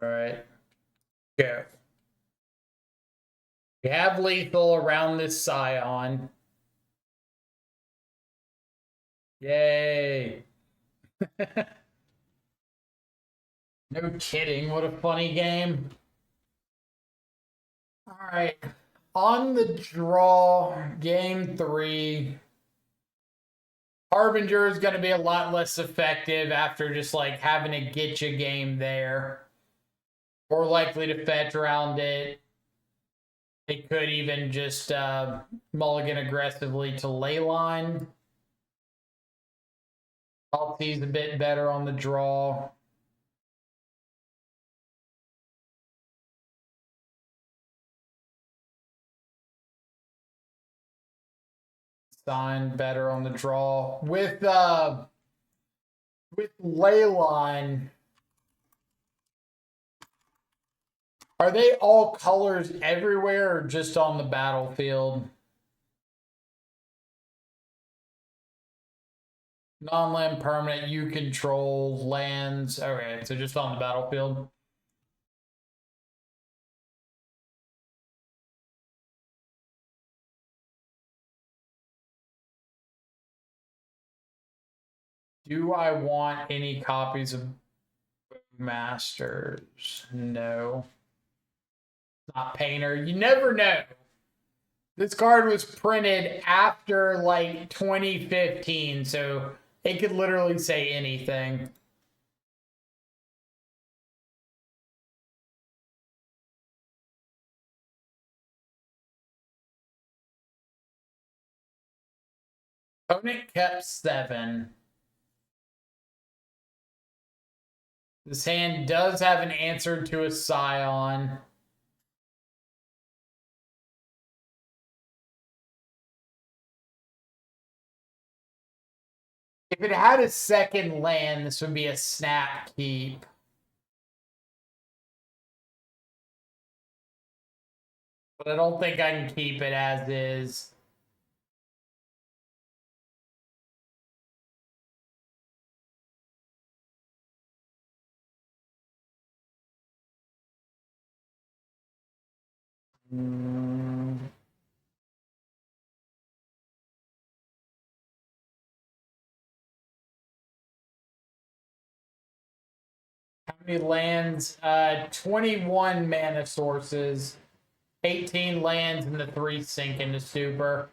All right. Go. We have lethal around this Scion. Yay. No kidding. What a funny game. All right. On the draw, game 3. Harbinger is going to be a lot less effective after just like having a get you game there. More likely to fetch around it. They could even just mulligan aggressively to Leyline. Alty's a bit better on the draw. Sign better on the draw. With Leyline, are they all colors everywhere or just on the battlefield? Non-land permanent, you control lands. Okay, so just on the battlefield. Do I want any copies of Masters? No. Not Painter. You never know. This card was printed after like 2015, so it could literally say anything. Opponent kept 7. This hand does have an answer to a Scion. If it had a second land, this would be a snap keep. But I don't think I can keep it as is. How many lands? 21 mana sources, 18 lands, and the 3 sink into super.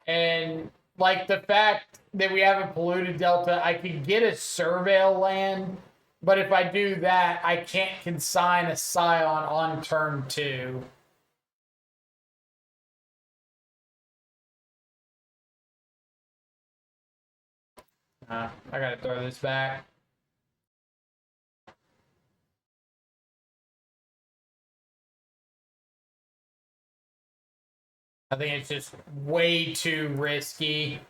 And like the fact that we have a polluted delta, I could get a surveil land, but if I do that, I can't consign a Scion on turn 2. I gotta throw this back. I think it's just way too risky.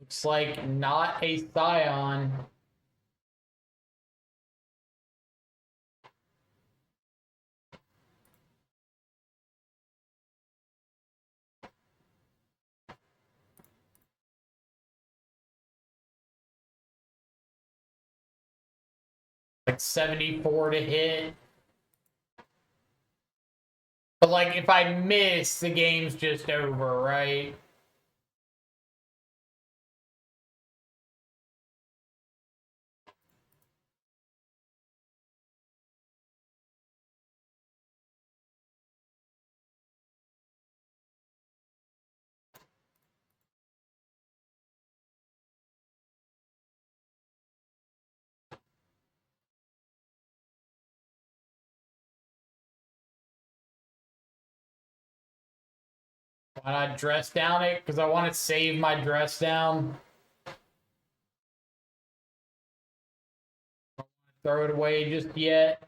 Looks like not a Scion. Like 74 to hit. But like if I miss, the game's just over, right? Why not dress down it? Because I want to save my dress down. Throw it away just yet.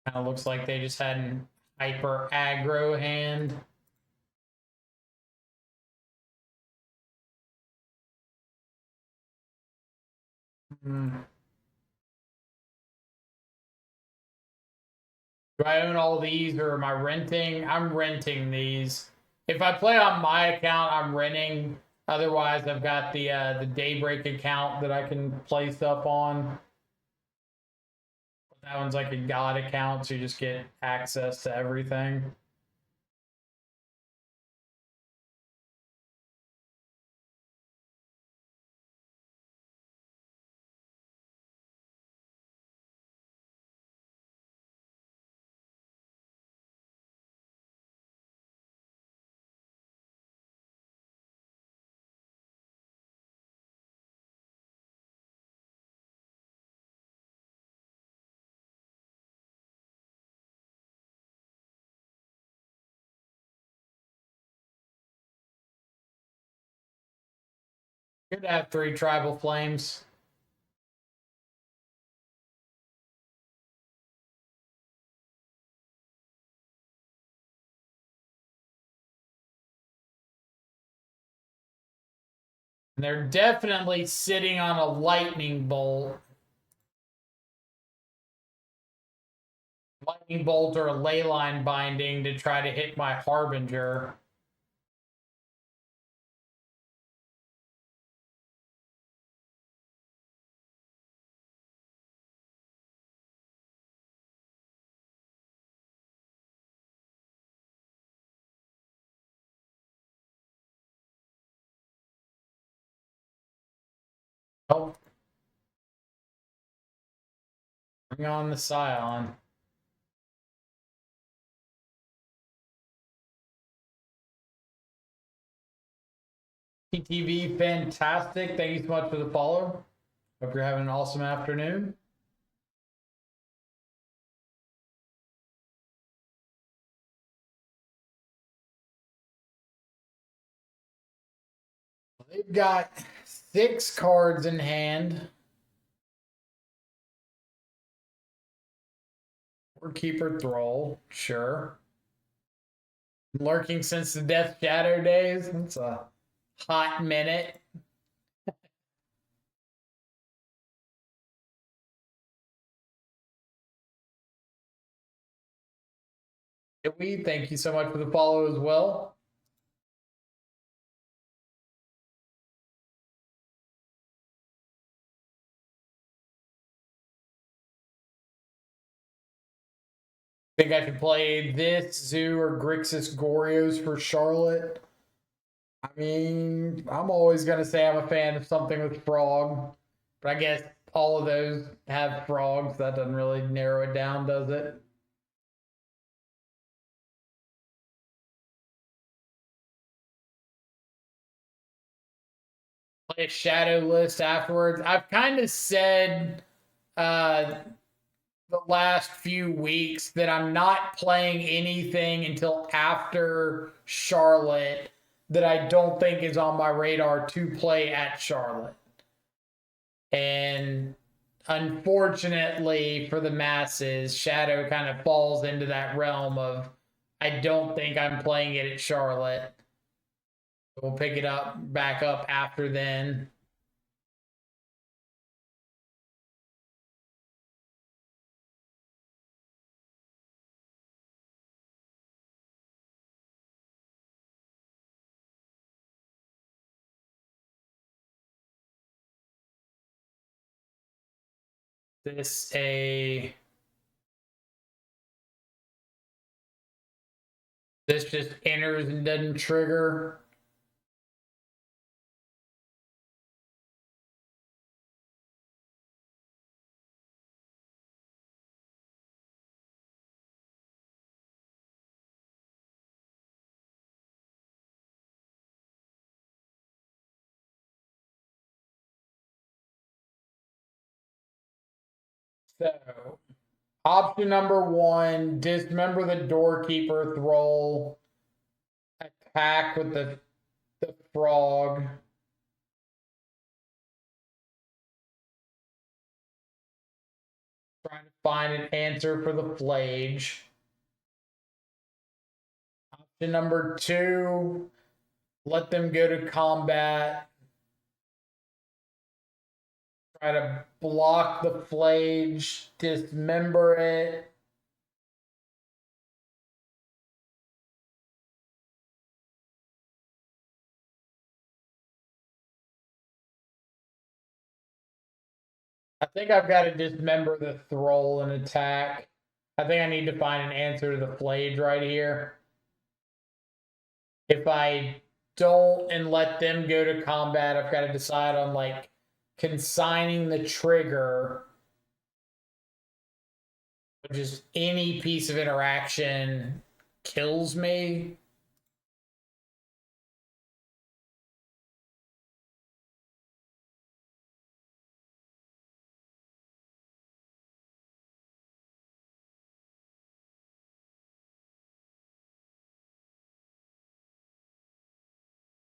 Kind of looks like they just had an hyper aggro hand. Do I own all these or am I renting? I'm renting these. If I play on my account, I'm renting. Otherwise, I've got the Daybreak account that I can play stuff on. That one's like a god account, so you just get access to everything. Good to have 3 tribal flames. And they're definitely sitting on a lightning bolt. Lightning bolt or a ley line binding to try to hit my Harbinger. Oh, bring on the Scion. TTV, fantastic. Thank you so much for the follow. Hope you're having an awesome afternoon. They've got 6 cards in hand. Or Keeper Thrall, sure. Lurking since the Death Shadow days. That's a hot minute. We thank you so much for the follow as well. Think I should play this Zoo or Grixis Gorios for Charlotte? I mean, I'm always gonna say I'm a fan of something with frog, but I guess all of those have frogs. That doesn't really narrow it down, does it? Play a shadow list afterwards. I've kind of said uh, the last few weeks that I'm not playing anything until after Charlotte that I don't think is on my radar to play at Charlotte. And unfortunately for the masses, Shadow kind of falls into that realm of I don't think I'm playing it at Charlotte. We'll pick it up back up after then. This just enters and doesn't trigger. So option number 1, dismember the doorkeeper, Thrall, attack with the frog. Trying to find an answer for the flage. Option number 2, let them go to combat. Try to block the flage, dismember it. I think I've got to dismember the Thrall and attack. I think I need to find an answer to the flage right here. If I don't and let them go to combat, I've got to decide on like consigning the trigger, which is any piece of interaction kills me.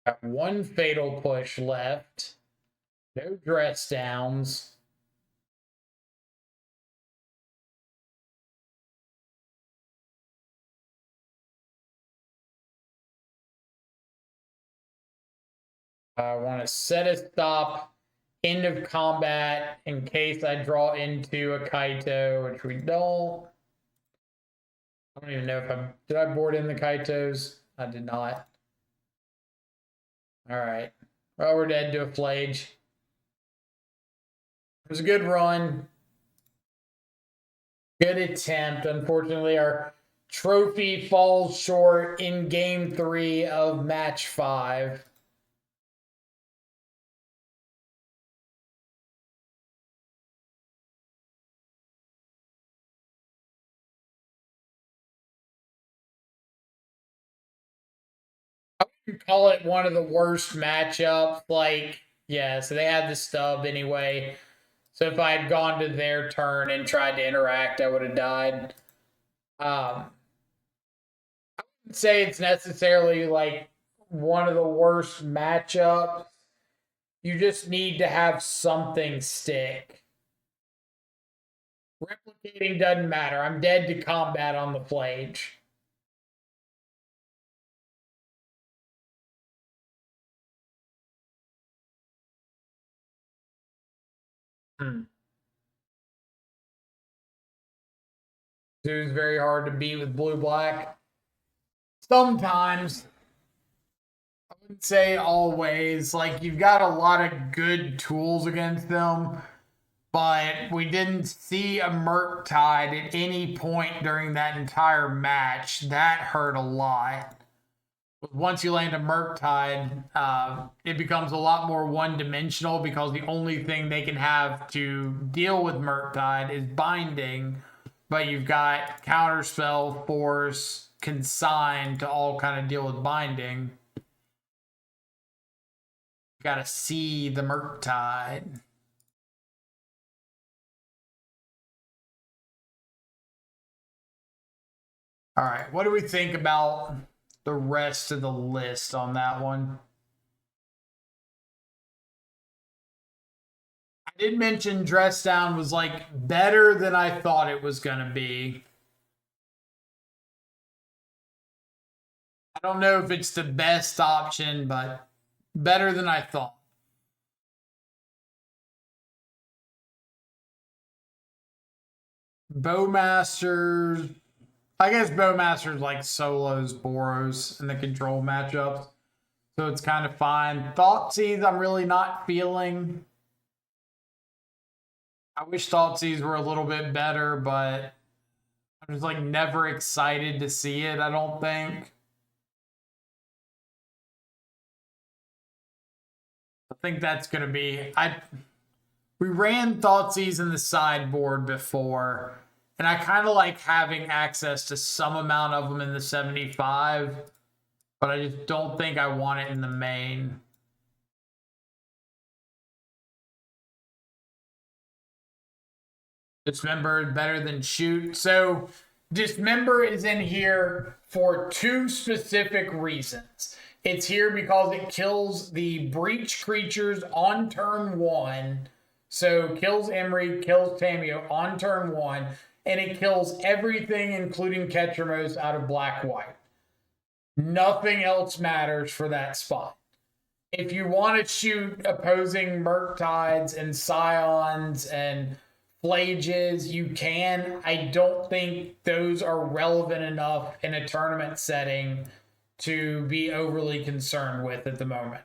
Got 1 fatal push left. No dress downs. I want to set a stop, end of combat, in case I draw into a Kaito, which we don't. I don't even know if did I board in the Kaitos? I did not. All right. Well, we're dead to a Flage. It was a good run. Good attempt. Unfortunately, our trophy falls short in game 3 of match 5. I would call it one of the worst matchups. Like, yeah, so they had the stub anyway. So if I had gone to their turn and tried to interact, I would have died. I wouldn't say it's necessarily like one of the worst matchups. You just need to have something stick. Replicating doesn't matter. I'm dead to combat on the Flage. It's very hard to beat with blue black. Sometimes. I wouldn't say always. Like, you've got a lot of good tools against them, but we didn't see a Murktide at any point during that entire match. That hurt a lot. Once you land a Murktide, it becomes a lot more one-dimensional because the only thing they can have to deal with Murktide is binding, but you've got counterspell, force, consign to all kind of deal with binding. Got to see the Murktide. All right, what do we think about the rest of the list on that one? I did mention Dress Down was like better than I thought it was going to be. I don't know if it's the best option, but better than I thought. Bowmasters. I guess Bowmasters like solos Boros in the control matchups. So it's kind of fine. Thoughtseize, I'm really not feeling. I wish Thoughtseize were a little bit better, but I'm just like never excited to see it, I don't think. I think that's gonna be we ran Thoughtseize in the sideboard before, and I kind of like having access to some amount of them in the 75, but I just don't think I want it in the main. Dismember is better than shoot. So Dismember is in here for 2 specific reasons. It's here because it kills the breach creatures on turn 1. So kills Emery, kills Tamio on turn 1, and it kills everything, including Ketramos, out of black-white. Nothing else matters for that spot. If you want to shoot opposing Murktides and Scions and Flages, you can. I don't think those are relevant enough in a tournament setting to be overly concerned with at the moment.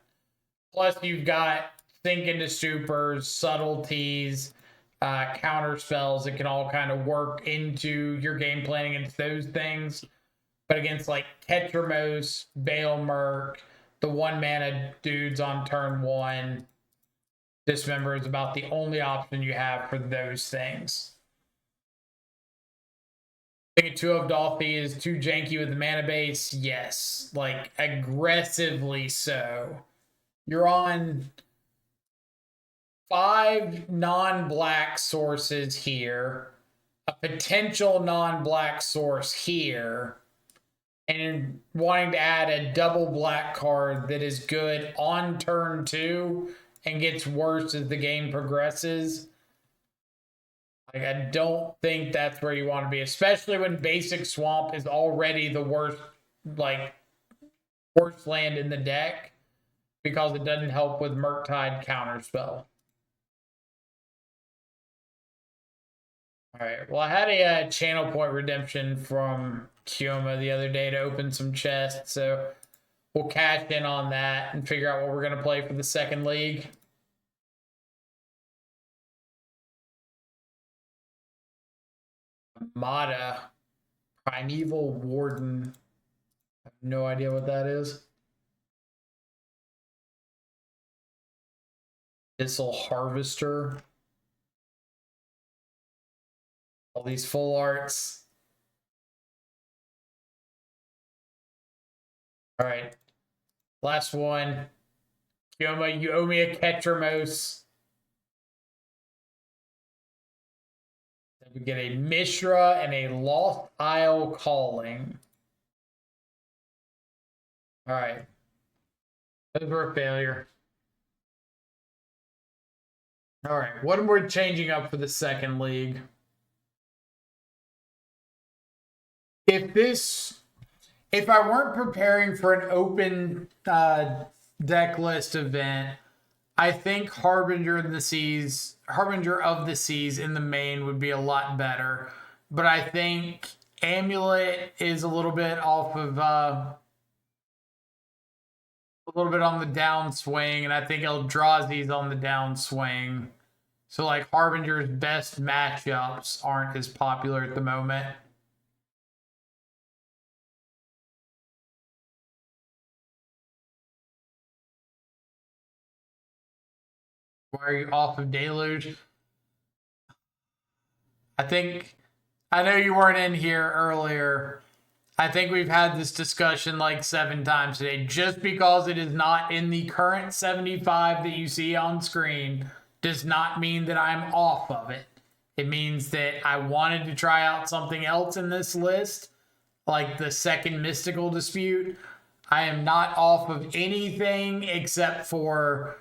Plus, you've got Think into Supers, Subtleties, counter spells that can all kind of work into your game planning against those things. But against like Ketramos, Bale Merc, the 1-mana dudes on turn 1, Dismember is about the only option you have for those things. I think a 2 of Dolphy is too janky with the mana base. Yes, like aggressively so. You're on 5 non-black sources here, a potential non-black source here, and wanting to add a double black card that is good on turn 2 and gets worse as the game progresses. Like, I don't think that's where you want to be, especially when basic swamp is already the worst, like, worst land in the deck. because it doesn't help with Murktide counterspell. All right. Well, I had a channel point redemption from Kioma the other day to open some chests, so we'll cash in on that and figure out what we're going to play for the second league. Mata, Primeval Warden. I have no idea what that is. Thistle Harvester. All these full arts. All right. Last one. Kioma, you owe me a Ketramos. Then we get a Mishra and a Lost Isle Calling. All right. Those were a failure. All right. What we're changing up for the second league. If I weren't preparing for an open deck list event, I think Harbinger of the Seas in the main would be a lot better. But I think Amulet is a little bit off of a little bit on the downswing, and I think Eldrazi's on the downswing. So like Harbinger's best matchups aren't as popular at the moment. Why are you off of Deluge? I know you weren't in here earlier. I think we've had this discussion like 7 times today. Just because it is not in the current 75 that you see on screen does not mean that I'm off of it. It means that I wanted to try out something else in this list, like the second Mystical Dispute. I am not off of anything except for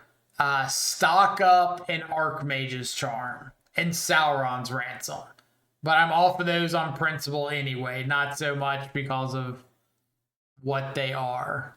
Stock Up and Archmage's Charm and Sauron's Ransom. But I'm off of those on principle anyway, not so much because of what they are.